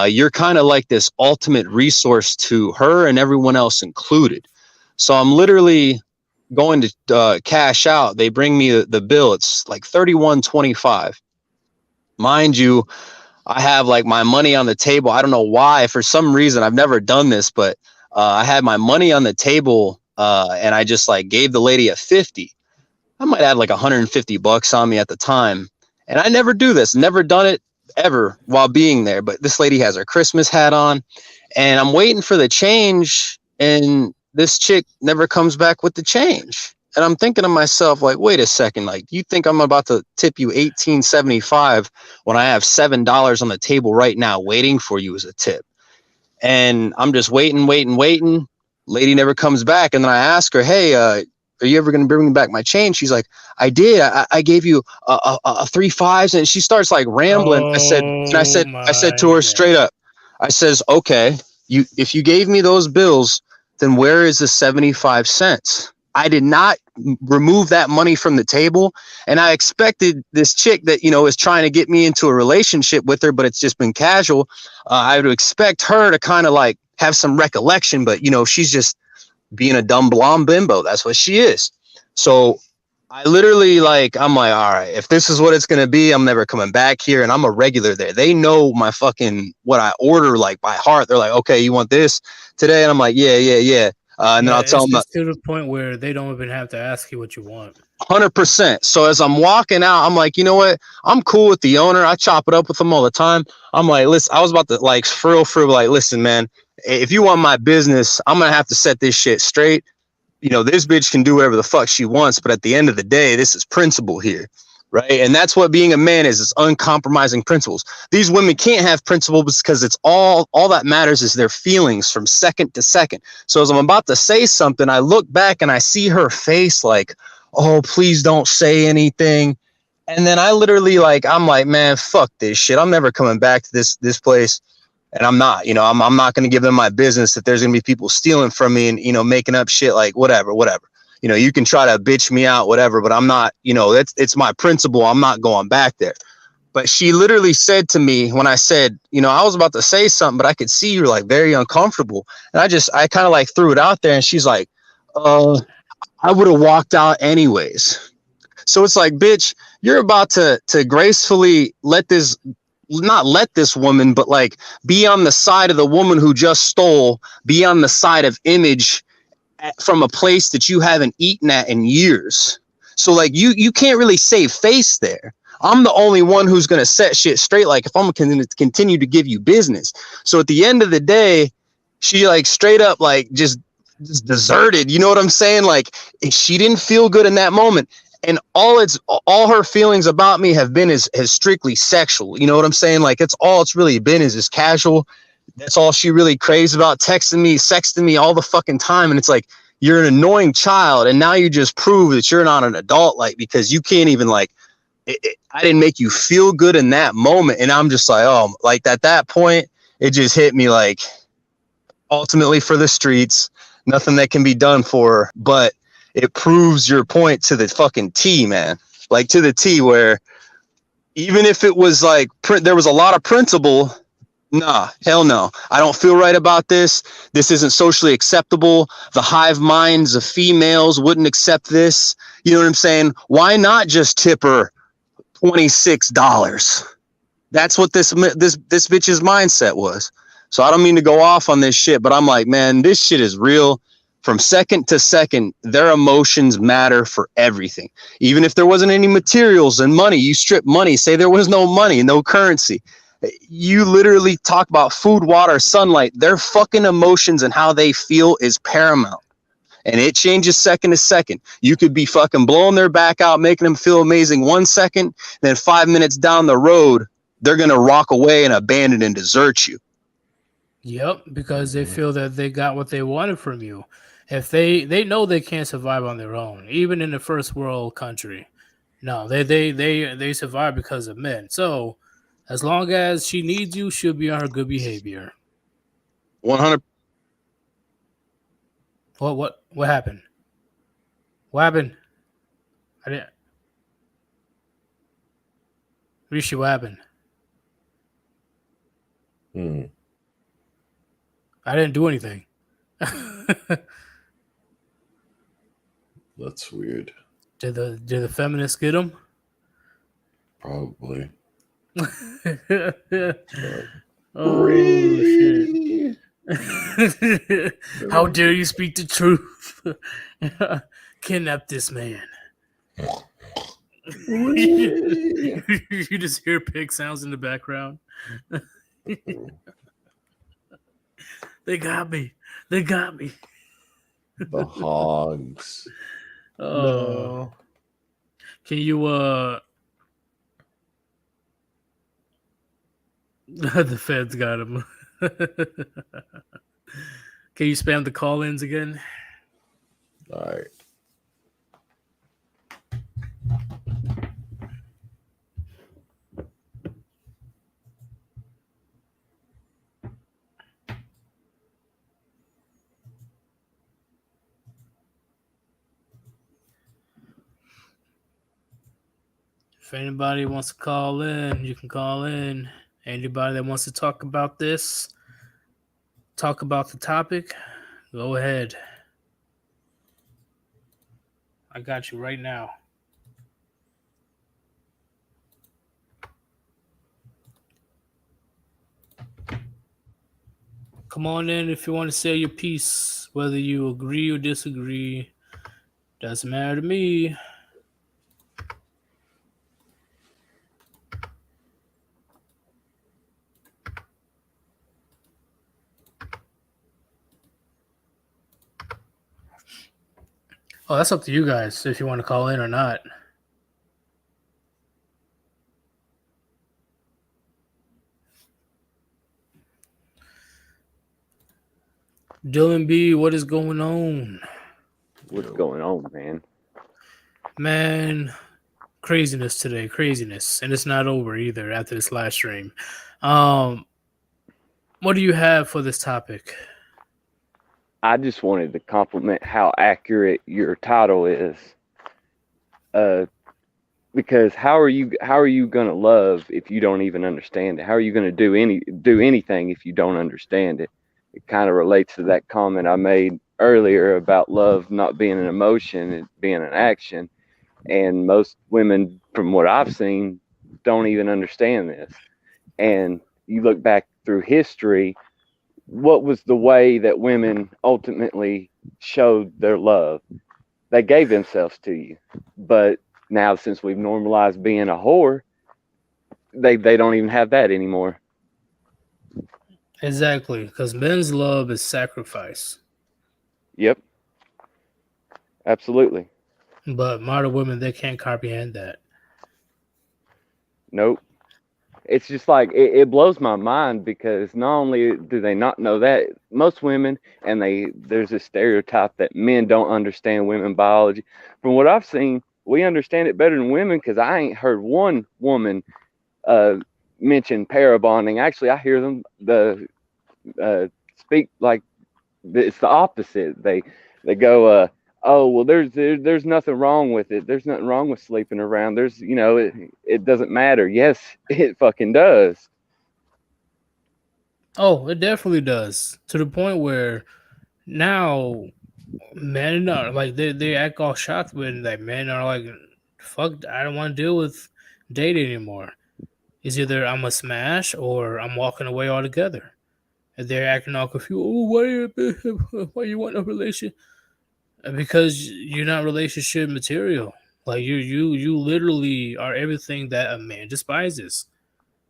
You're kind of like this ultimate resource to her and everyone else included. So I'm literally going to cash out. They bring me the bill. It's like $31.25. Mind you, I have like my money on the table. I don't know why. For some reason, I've never done this, but I had my money on the table, and I just like gave the lady a 50. I might have like $150 on me at the time, and I never do this. Never done it ever while being there. But this lady has her Christmas hat on, and I'm waiting for the change, and this chick never comes back with the change. And I'm thinking to myself, like, wait a second, like, you think I'm about to tip you $18.75 when I have $7 on the table right now waiting for you as a tip? And I'm just waiting. Lady never comes back. And then I ask her, hey, are you ever going to bring me back my change? She's like, I did. I gave you a 3 5s. And she starts like rambling. I said to her straight up, I says, okay, if you gave me those bills, then where is the 75 cents? I did not remove that money from the table. And I expected this chick that, is trying to get me into a relationship with her, but it's just been casual. I would expect her to kind of like have some recollection, but she's just being a dumb blonde bimbo. That's what she is. So I literally I'm like, all right, if this is what it's going to be, I'm never coming back here. And I'm a regular there. They know my fucking, what I order, like by heart. They're like, okay, you want this today? And I'm like, yeah. And then I'll tell them to the point where they don't even have to ask you what you want. 100%. So as I'm walking out, I'm like, you know what? I'm cool with the owner. I chop it up with him all the time. I'm like, listen, I was about to like for real, like, listen, man, if you want my business, I'm going to have to set this shit straight. This bitch can do whatever the fuck she wants, but at the end of the day, this is principle here. Right. And that's what being a man is. It's uncompromising principles. These women can't have principles because it's all that matters is their feelings from second to second. So as I'm about to say something, I look back and I see her face like, oh, please don't say anything. And then I literally I'm like, man, fuck this shit. I'm never coming back to this place. And I'm not, I'm not going to give them my business if there's going to be people stealing from me and, making up shit like whatever. You can try to bitch me out, whatever, but I'm not, it's my principle. I'm not going back there. But she literally said to me when I said, I was about to say something, but I could see you're like very uncomfortable. And I kind of like threw it out there and she's like, I would have walked out anyways. So it's like, bitch, you're about to gracefully not let this woman, but like be on the side of the woman who just stole, be on the side of image from a place that you haven't eaten at in years. So like you can't really save face there. I'm the only one who's going to set shit straight. Like if I'm going to continue to give you business. So at the end of the day, she like straight up, like just deserted. You know what I'm saying? Like she didn't feel good in that moment. And all her feelings about me have been is strictly sexual. You know what I'm saying? Like it's really been is casual. That's all she really craves about, texting me, sexting me all the fucking time. And it's like, you're an annoying child. And now you just prove that you're not an adult, like, because you can't even I didn't make you feel good in that moment. And I'm just like, oh, like at that point, it just hit me like ultimately for the streets, nothing that can be done for her, but it proves your point to the fucking T, man. Like to the T, where even if it was like there was a lot of principle, nah, hell no. I don't feel right about this. This isn't socially acceptable. The hive minds of females wouldn't accept this. You know what I'm saying? Why not just tip her $26? That's what this bitch's mindset was. So I don't mean to go off on this shit, but I'm like, man, this shit is real. From second to second, their emotions matter for everything. Even if there wasn't any materials and money, you strip money, say there was no money, no currency. You literally talk about food, water, sunlight. Their fucking emotions and how they feel is paramount. And it changes second to second. You could be fucking blowing their back out, making them feel amazing 1 second. Then 5 minutes down the road, they're going to rock away and abandon and desert you. Yep, because they feel that they got what they wanted from you. If they know they can't survive on their own, even in a first world country. No, they survive because of men. So as long as she needs you, she'll be on her good behavior. 100. What happened? What happened? I didn't. Rishi, what happened? I didn't do anything. That's weird. Did the feminists get him? Probably. Oh shit! How dare you speak the truth? Kidnap this man. You just hear pig sounds in the background. They got me. The hogs. Oh, can you the feds got him. Can you spam the call-ins again? All right. If anybody wants to call in, you can call in. Anybody that wants to talk about this, talk about the topic, go ahead. I got you right now. Come on in if you want to say your piece, whether you agree or disagree. Doesn't matter to me. Oh, that's up to you guys if you want to call in or not. Dylan B, what is going on? What's going on, man? Man, craziness today, craziness. And it's not over either after this live stream. What do you have for this topic? I just wanted to compliment how accurate your title is. Because how are you gonna love if you don't even understand it? How are you gonna do anything if you don't understand it? It kind of relates to that comment I made earlier about love not being an emotion, it being an action. And most women, from what I've seen, don't even understand this. And you look back through history, what was the way that women ultimately showed their love? They gave themselves to you. But now, since we've normalized being a whore, they don't even have that anymore. Exactly, because men's love is sacrifice. Yep. Absolutely. But modern women, they can't comprehend that. Nope. It's just like it blows my mind because not only do they not know that, most women, and there's a stereotype that men don't understand women biology. From what I've seen, we understand it better than women because I ain't heard one woman mention pair bonding. Actually, I hear them speak like it's the opposite. They go, oh well, there's nothing wrong with it. There's nothing wrong with sleeping around. There's it doesn't matter. Yes, it fucking does. Oh, it definitely does. To the point where now men are like they act all shocked when like men are like, fuck, I don't want to deal with dating anymore. It's either I'm a smash or I'm walking away altogether. And they're acting all confused. Oh, why you want a relationship? Because you're not relationship material. Like you literally are everything that a man despises.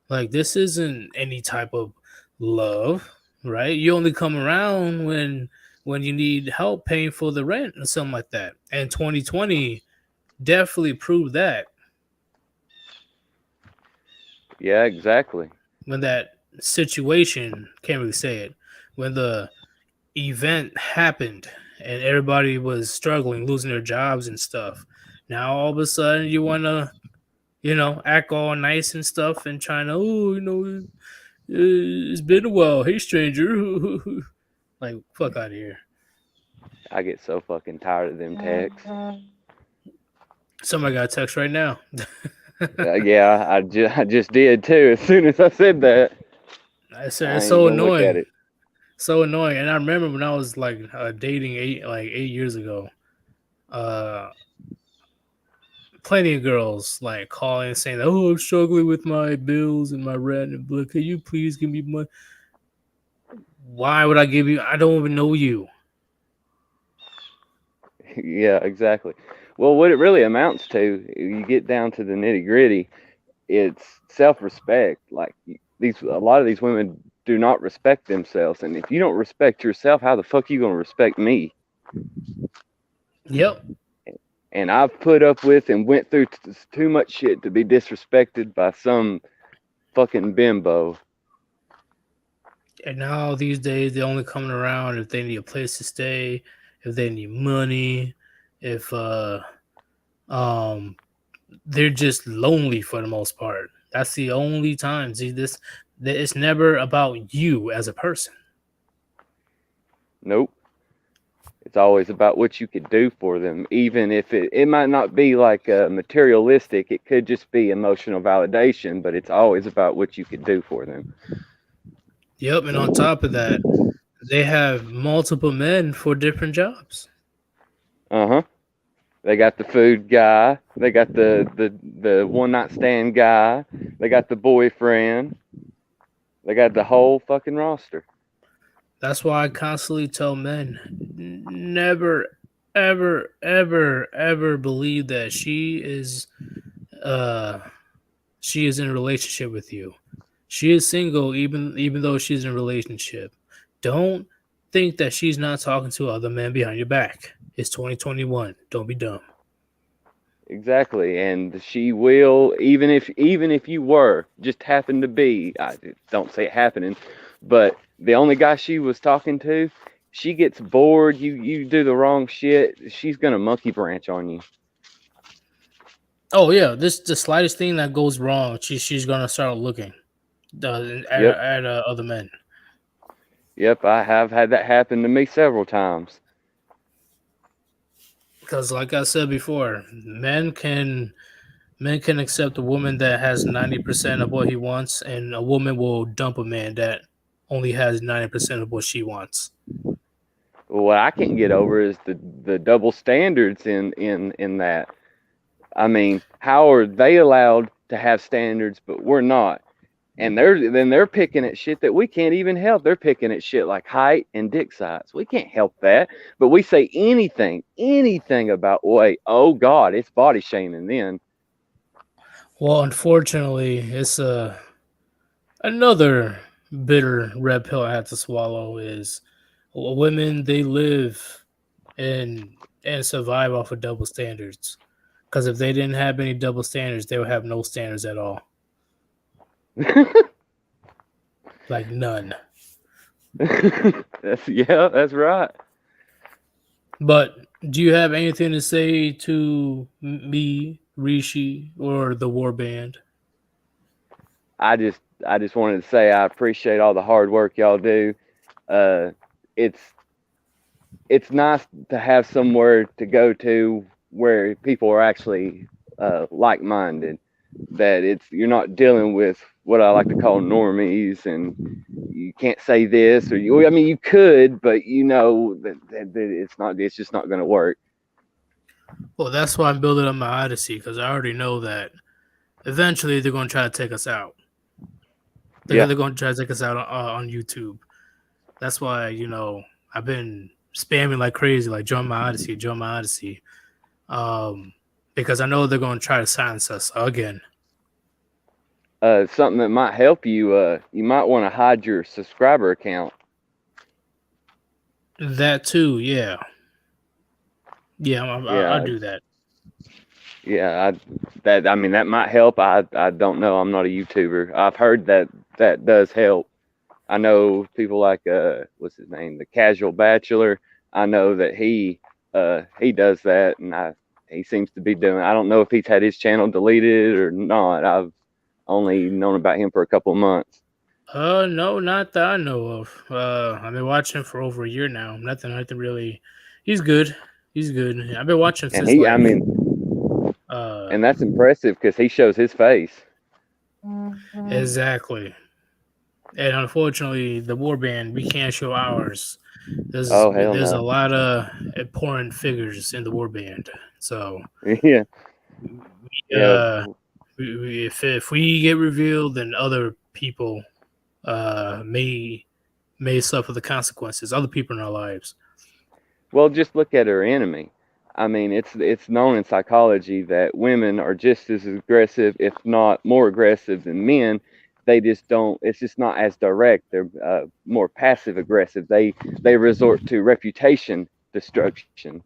Like this isn't any type of love, right? You only come around when you need help paying for the rent or something like that. And 2020 definitely proved that Yeah, exactly. when that situation, can't really say it, when the event happened and everybody was struggling, losing their jobs and stuff. Now all of a sudden you want to, act all nice and stuff and trying to, it's been a while. Hey, stranger. Like, fuck out of here. I get so fucking tired of them texts. Somebody got a text right now. Yeah, I just did too. As soon as I said that, I said, I it's ain't so gonna look at annoying. it. So annoying. And I remember when I was like dating 8 years ago, plenty of girls like calling saying, "Oh, I'm struggling with my bills and my rent and blah. Can you please give me money?" Why would I give you? I don't even know you. Yeah, exactly. Well, what it really amounts to, you get down to the nitty gritty, it's self-respect. Like a lot of these women do not respect themselves, and if you don't respect yourself, how the fuck are you gonna respect me? Yep. And I've put up with and went through too much shit to be disrespected by some fucking bimbo. And now these days they're only coming around if they need a place to stay, if they need money, if they're just lonely for the most part. That's the only time. See this, it's never about you as a person. Nope. It's always about what you could do for them, even if it might not be like materialistic. It could just be emotional validation, but it's always about what you could do for them. Yep, and on top of that, they have multiple men for different jobs. Uh-huh. They got the food guy, they got the one night stand guy, they got the boyfriend, they got the whole fucking roster. That's why I constantly tell men, never, ever, ever, ever believe that she is in a relationship with you. She is single, even though she's in a relationship. Don't think that she's not talking to other men behind your back. It's 2021. Don't be dumb. Exactly, and she will, even if you were just happened to be, I don't say it happening, but the only guy she was talking to, she gets bored, you do the wrong shit, she's gonna monkey branch on you. Oh yeah, the slightest thing that goes wrong, she's gonna start looking at other men. Yep, I have had that happen to me several times. Because, like I said before, men can accept a woman that has 90% of what he wants, and a woman will dump a man that only has 90% of what she wants. What I can't get over is the double standards in that. I mean, how are they allowed to have standards but we're not? And they're picking at shit that we can't even help. They're picking at shit like height and dick size. We can't help that. But we say anything about weight. Oh God, it's body shaming then. Well, unfortunately, it's another bitter red pill I have to swallow. Is women, they live and survive off of double standards. Because if they didn't have any double standards, they would have no standards at all. Like none. That's right. But do you have anything to say to me, Rishi, or the Warband? I just wanted to say I appreciate all the hard work y'all do. It's nice to have somewhere to go to where people are actually like-minded. That you're not dealing with what I like to call normies, and you can't say this or you. I mean, you could, but you know that it's not. It's just not going to work. Well, that's why I'm building up my Odyssey, because I already know that eventually they're going to try to take us out. They're going to try to take us out on YouTube. That's why, I've been spamming like crazy, like join my Odyssey. Because I know they're going to try to silence us again. Something that might help you, you might want to hide your subscriber account. That too, yeah. I'll do that. Yeah, that might help. I don't know. I'm not a YouTuber. I've heard that does help. I know people like what's his name, the Casual Bachelor. I know that he does that, and he seems to be doing. I don't know if he's had his channel deleted or not. I've only known about him for a couple of months. No, not that I know of. I've been watching for over a year now. Nothing really. He's good. I've been watching since. And that's impressive because he shows his face. Exactly. And unfortunately, the Warband, we can't show ours. There's no. a lot of important figures in the Warband. So yeah. If we get revealed, then other people may suffer the consequences. Other people in our lives. Well, just look at our enemy. I mean, it's known in psychology that women are just as aggressive, if not more aggressive than men. They just don't. It's just not as direct. They're more passive aggressive. They resort to reputation destruction.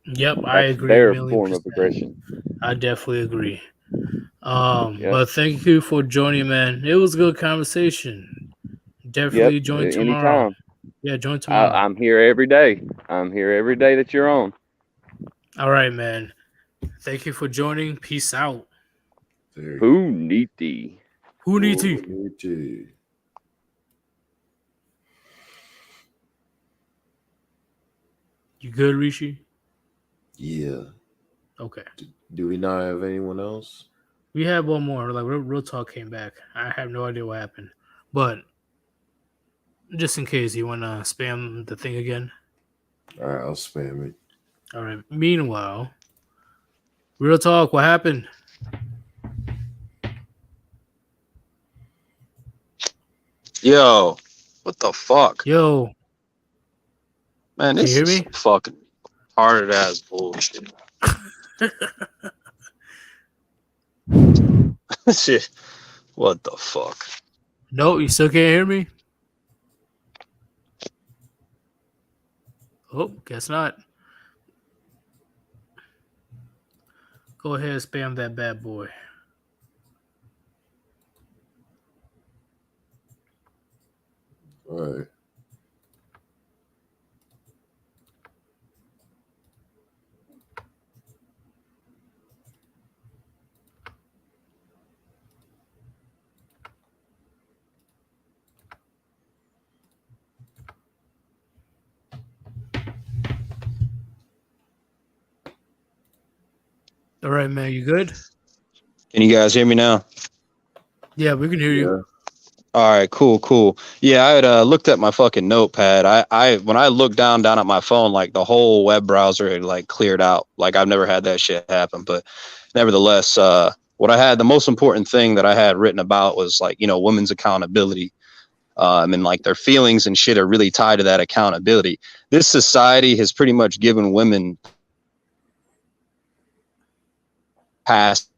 Yep, I That's agree a their million form of percent. aggression. I definitely agree. Yep. But thank you for joining, man. It was a good conversation. Definitely Yep. join tomorrow. Anytime. Yeah, join tomorrow. I'm here every day. I'm here every day that you're on. All right, man. Thank you for joining. Peace out. There Who need thee? Who needs you? you? You good, Rishi? Yeah. Okay. Do we not have anyone else? We have one more. Like real talk came back. I have no idea what happened, but just in case, you want to spam the thing again? All right, I'll spam it. All right. Meanwhile, real talk. What happened? Yo, what the fuck? Yo, Man, can this you hear is me? some fucking hard ass bullshit. Shit. What the fuck? No, you still can't hear me? Oh, guess not. Go ahead and spam that bad boy. All right. All right, man. You good? Can you guys hear me now? Yeah, we can hear you. All right, cool. Yeah, I had looked at my fucking notepad. I when I looked down at my phone, like the whole web browser had like cleared out. Like I've never had that shit happen. But nevertheless, what I had, the most important thing that I had written about was like, women's accountability. And like their feelings and shit are really tied to that accountability. This society has pretty much given women passes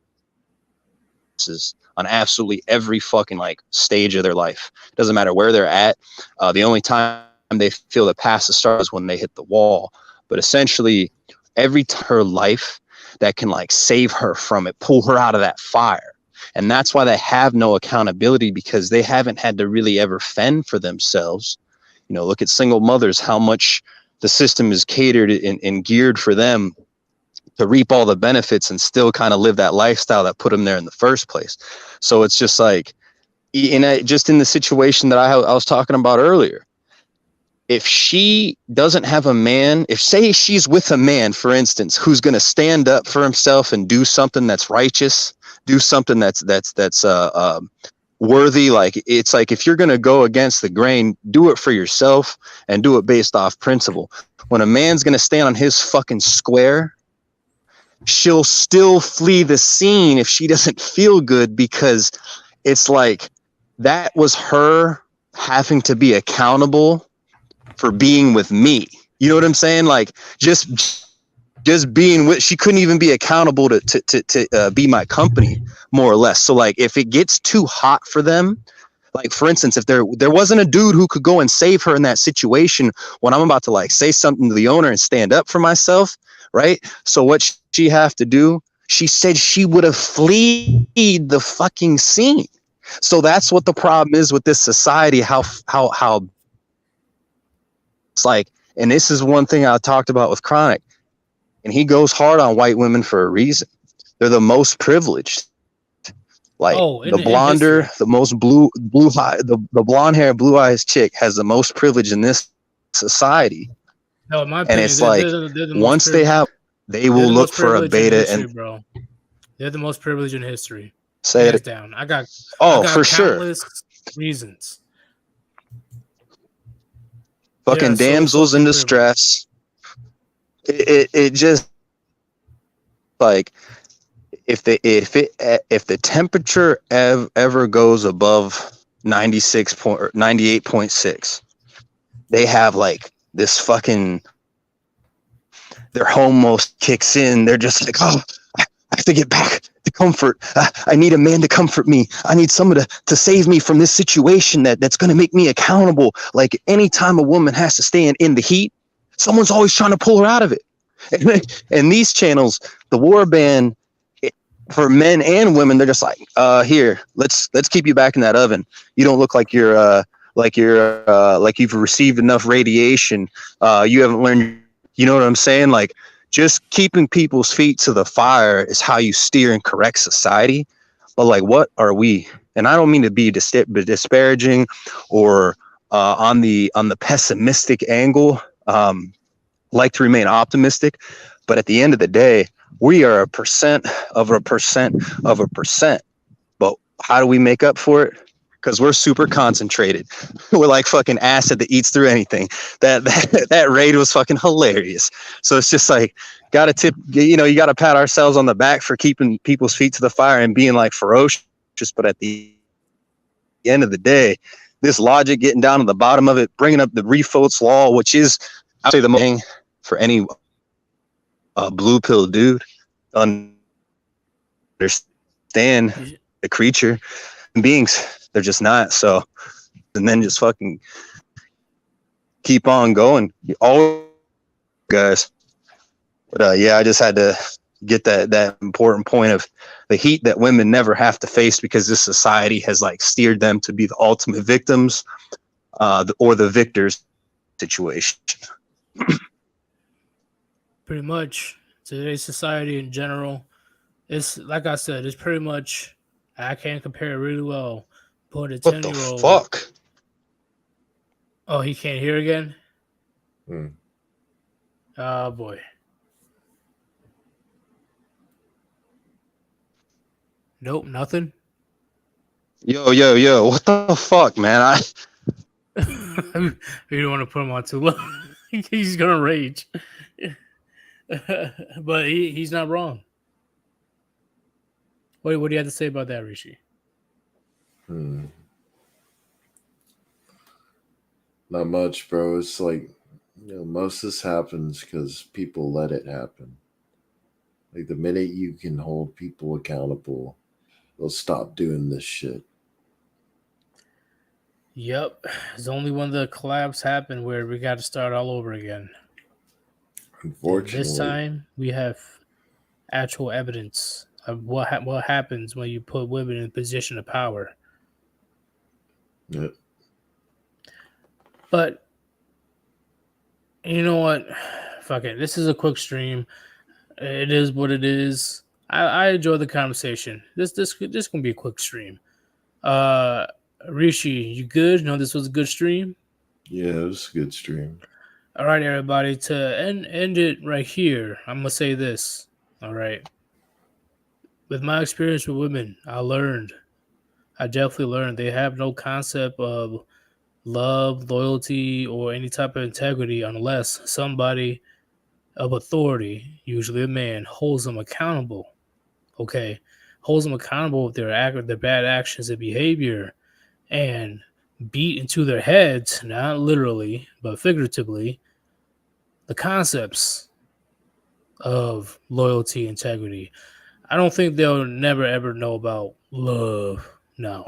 on absolutely every fucking like stage of their life. Doesn't matter where they're at. The only time they feel the pass to start is when they hit the wall. But essentially, her life that can like save her from it, pull her out of that fire. And that's why they have no accountability, because they haven't had to really ever fend for themselves. Look at single mothers, how much the system is catered and geared for them to reap all the benefits and still kind of live that lifestyle that put them there in the first place. So it's just like, just in the situation that I was talking about earlier, if she doesn't have a man, if say she's with a man, for instance, who's going to stand up for himself and do something that's righteous, do something that's worthy. Like, it's like, if you're going to go against the grain, do it for yourself and do it based off principle. When a man's going to stand on his fucking square, she'll still flee the scene if she doesn't feel good, because it's like, that was her having to be accountable for being with me. You know what I'm saying? Like, just being with, she couldn't even be accountable to be my company, more or less. So like, if it gets too hot for them, like for instance, if there wasn't a dude who could go and save her in that situation, when I'm about to like say something to the owner and stand up for myself, right? So what she have to do? She said she would have fled the fucking scene. So that's what the problem is with this society. How it's like, and this is one thing I talked about with Chronic, and he goes hard on white women for a reason. They're the most privileged. Like the blonder, the most blue eye, the blonde hair, blue eyes chick has the most privilege in this society. No, in my opinion, and it's like, they're the once they will look for a beta, history, and bro. They're the most privileged in history. Say Hands it down. I got for sure. Reasons. Fucking damsels in distress. It just like, if the temperature ever goes above 98.6, they have like this fucking, their homemost kicks in. They're just like, oh, I have to get back to comfort. I need a man to comfort me. I need someone to save me from this situation that's going to make me accountable. Like, anytime a woman has to stay in the heat, Someone's always trying to pull her out of it. And these channels, the Warband, for men and women, they're just like, here, let's keep you back in that oven. You don't look like like you've received enough radiation. You haven't learned, you know what I'm saying? Like, just keeping people's feet to the fire is how you steer and correct society. But like, what are we? And I don't mean to be disparaging or on the pessimistic angle. Like to remain optimistic, but at the end of the day, we are 1% of 1% of 1%. But how do we make up for it? Because we're super concentrated. We're like fucking acid that eats through anything. That raid was fucking hilarious. So it's just like, gotta tip, you gotta pat ourselves on the back for keeping people's feet to the fire and being like ferocious. But at the end of the day, this logic, getting down to the bottom of it, bringing up the Refoat's law, which is, I'd say, the most thing for any blue pill dude understand the creature and beings. They're just not. So, and then just fucking keep on going. All guys. But yeah, I just had to get that important point of the heat that women never have to face because this society has like steered them to be the ultimate victims or the victors situation. Pretty much today's society in general, it's like I said, it's pretty much, I can't compare it really well. But a What the 10-year-old. fuck? Oh, he can't hear again? Hmm. Oh boy. Nope, nothing. Yo, what the fuck, man? You don't want to put him on too long. He's gonna rage. But he's not wrong. What do you have to say about that, Rishi? Not much, bro. It's like, most of this happens because people let it happen. Like, the minute you can hold people accountable, they'll stop doing this shit. Yep. It's only when the collapse happened where we got to start all over again. Unfortunately. This time, we have actual evidence of what happens when you put women in a position of power. Yep. But you know what? Fuck it. This is a quick stream. It is what it is. I enjoy the conversation. This gonna be a quick stream. Rishi, you good? No, this was a good stream. Yeah, it was a good stream. All right, everybody. To end it right here, I'm gonna say this. All right. With my experience with women, I definitely learned they have no concept of love, loyalty, or any type of integrity unless somebody of authority, usually a man, holds them accountable. Okay, holds them accountable with their bad actions and behavior, and beat into their heads, not literally but figuratively, the concepts of loyalty, integrity. I don't think they'll never ever know about love. No.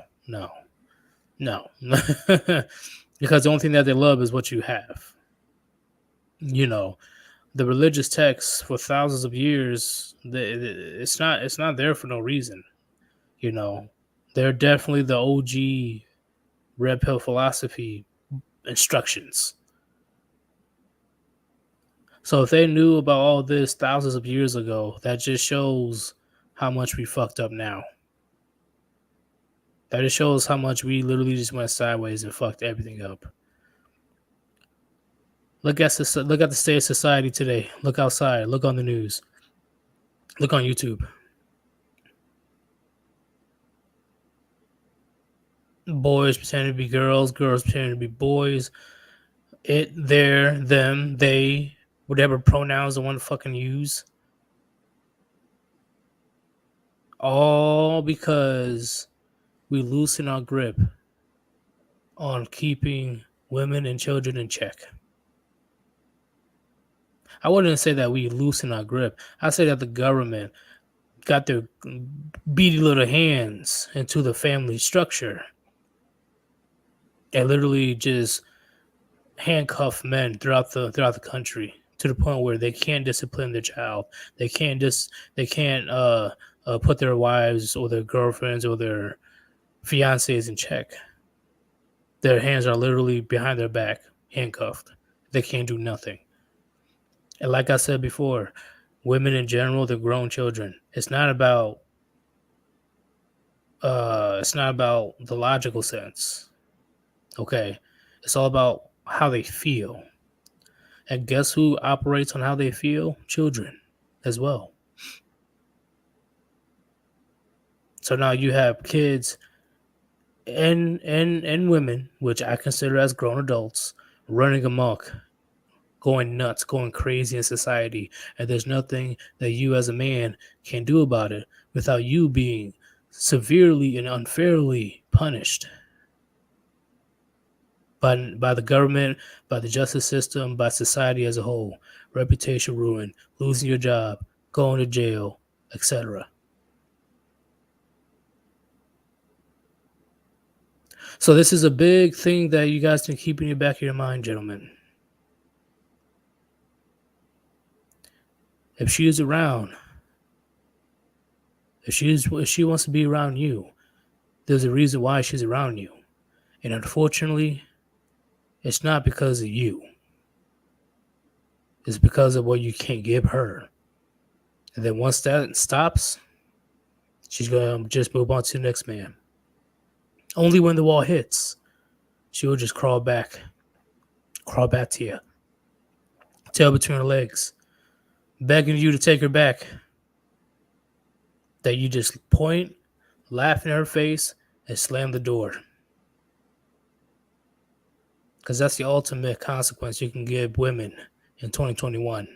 Because the only thing that they love is what you have. The religious texts for thousands of years, it's not there for no reason. They're definitely the OG red pill philosophy instructions. So if they knew about all this thousands of years ago, that just shows how much we fucked up now. That just shows how much we literally just went sideways and fucked everything up. Look at the state of society today. Look outside. Look on the news. Look on YouTube. Boys pretending to be girls. Girls pretending to be boys. It, their, them, they, whatever pronouns they want to fucking use. All because we loosen our grip on keeping women and children in check. I wouldn't say that we loosen our grip. I say that the government got their beady little hands into the family structure and literally just handcuff men throughout the country to the point where they can't discipline their child. They can't put their wives or their girlfriends or their fiancés in check. Their hands are literally behind their back, handcuffed. They can't do nothing. And like I said before, women in general, they're grown children. It's not about the logical sense. Okay. It's all about how they feel. And guess who operates on how they feel? Children as well. So now you have kids and women, which I consider as grown adults, running amok, going nuts, going crazy in society, and there's nothing that you as a man can do about it without you being severely and unfairly punished by the government, by the justice system, by society as a whole. Reputation ruin, losing your job, going to jail, etc. So this is a big thing that you guys can keep in the back of your mind, gentlemen. If she is around, if she wants to be around you, there's a reason why she's around you. And unfortunately, it's not because of you. It's because of what you can't give her. And then once that stops, she's going to just move on to the next man. Only when the wall hits, she will just crawl back to you. Tail between her legs, begging you to take her back. That you just point, laugh in her face, and slam the door. Because that's the ultimate consequence you can give women in 2021.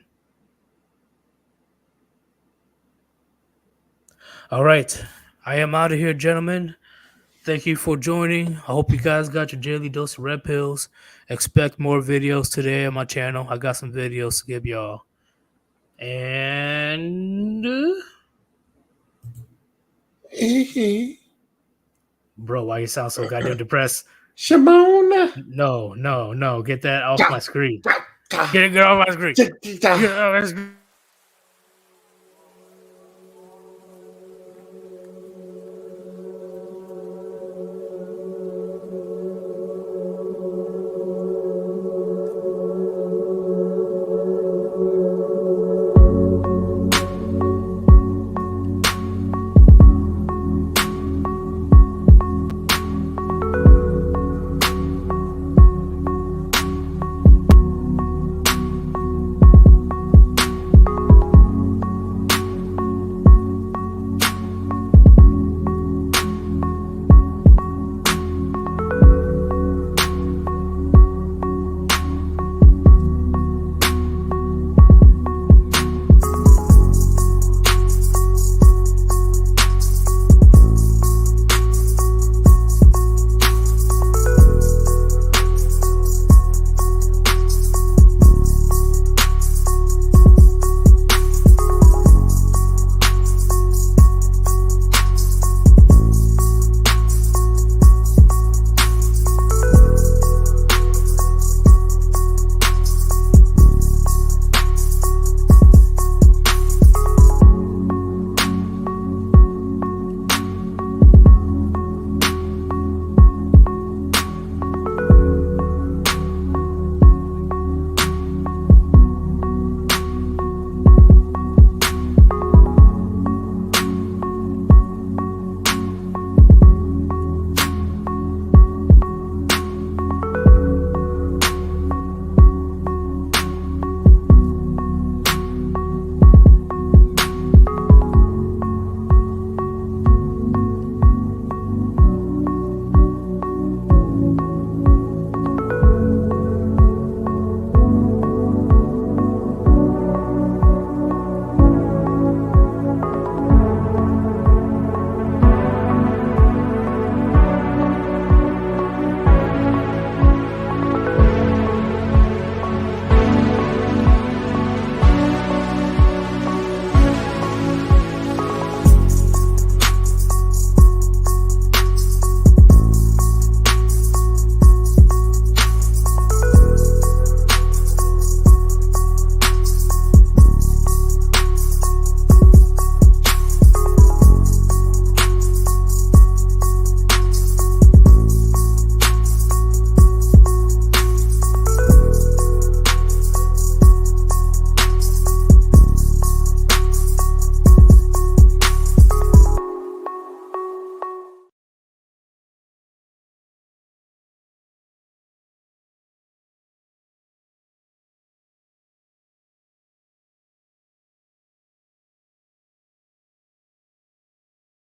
All right. I am out of here, gentlemen. Thank you for joining. I hope you guys got your daily dose of red pills. Expect more videos today on my channel. I got some videos to give y'all. And... bro, why you sound so goddamn depressed? Shimona. No. Get that off my screen. Get it off my screen. Get it off my screen.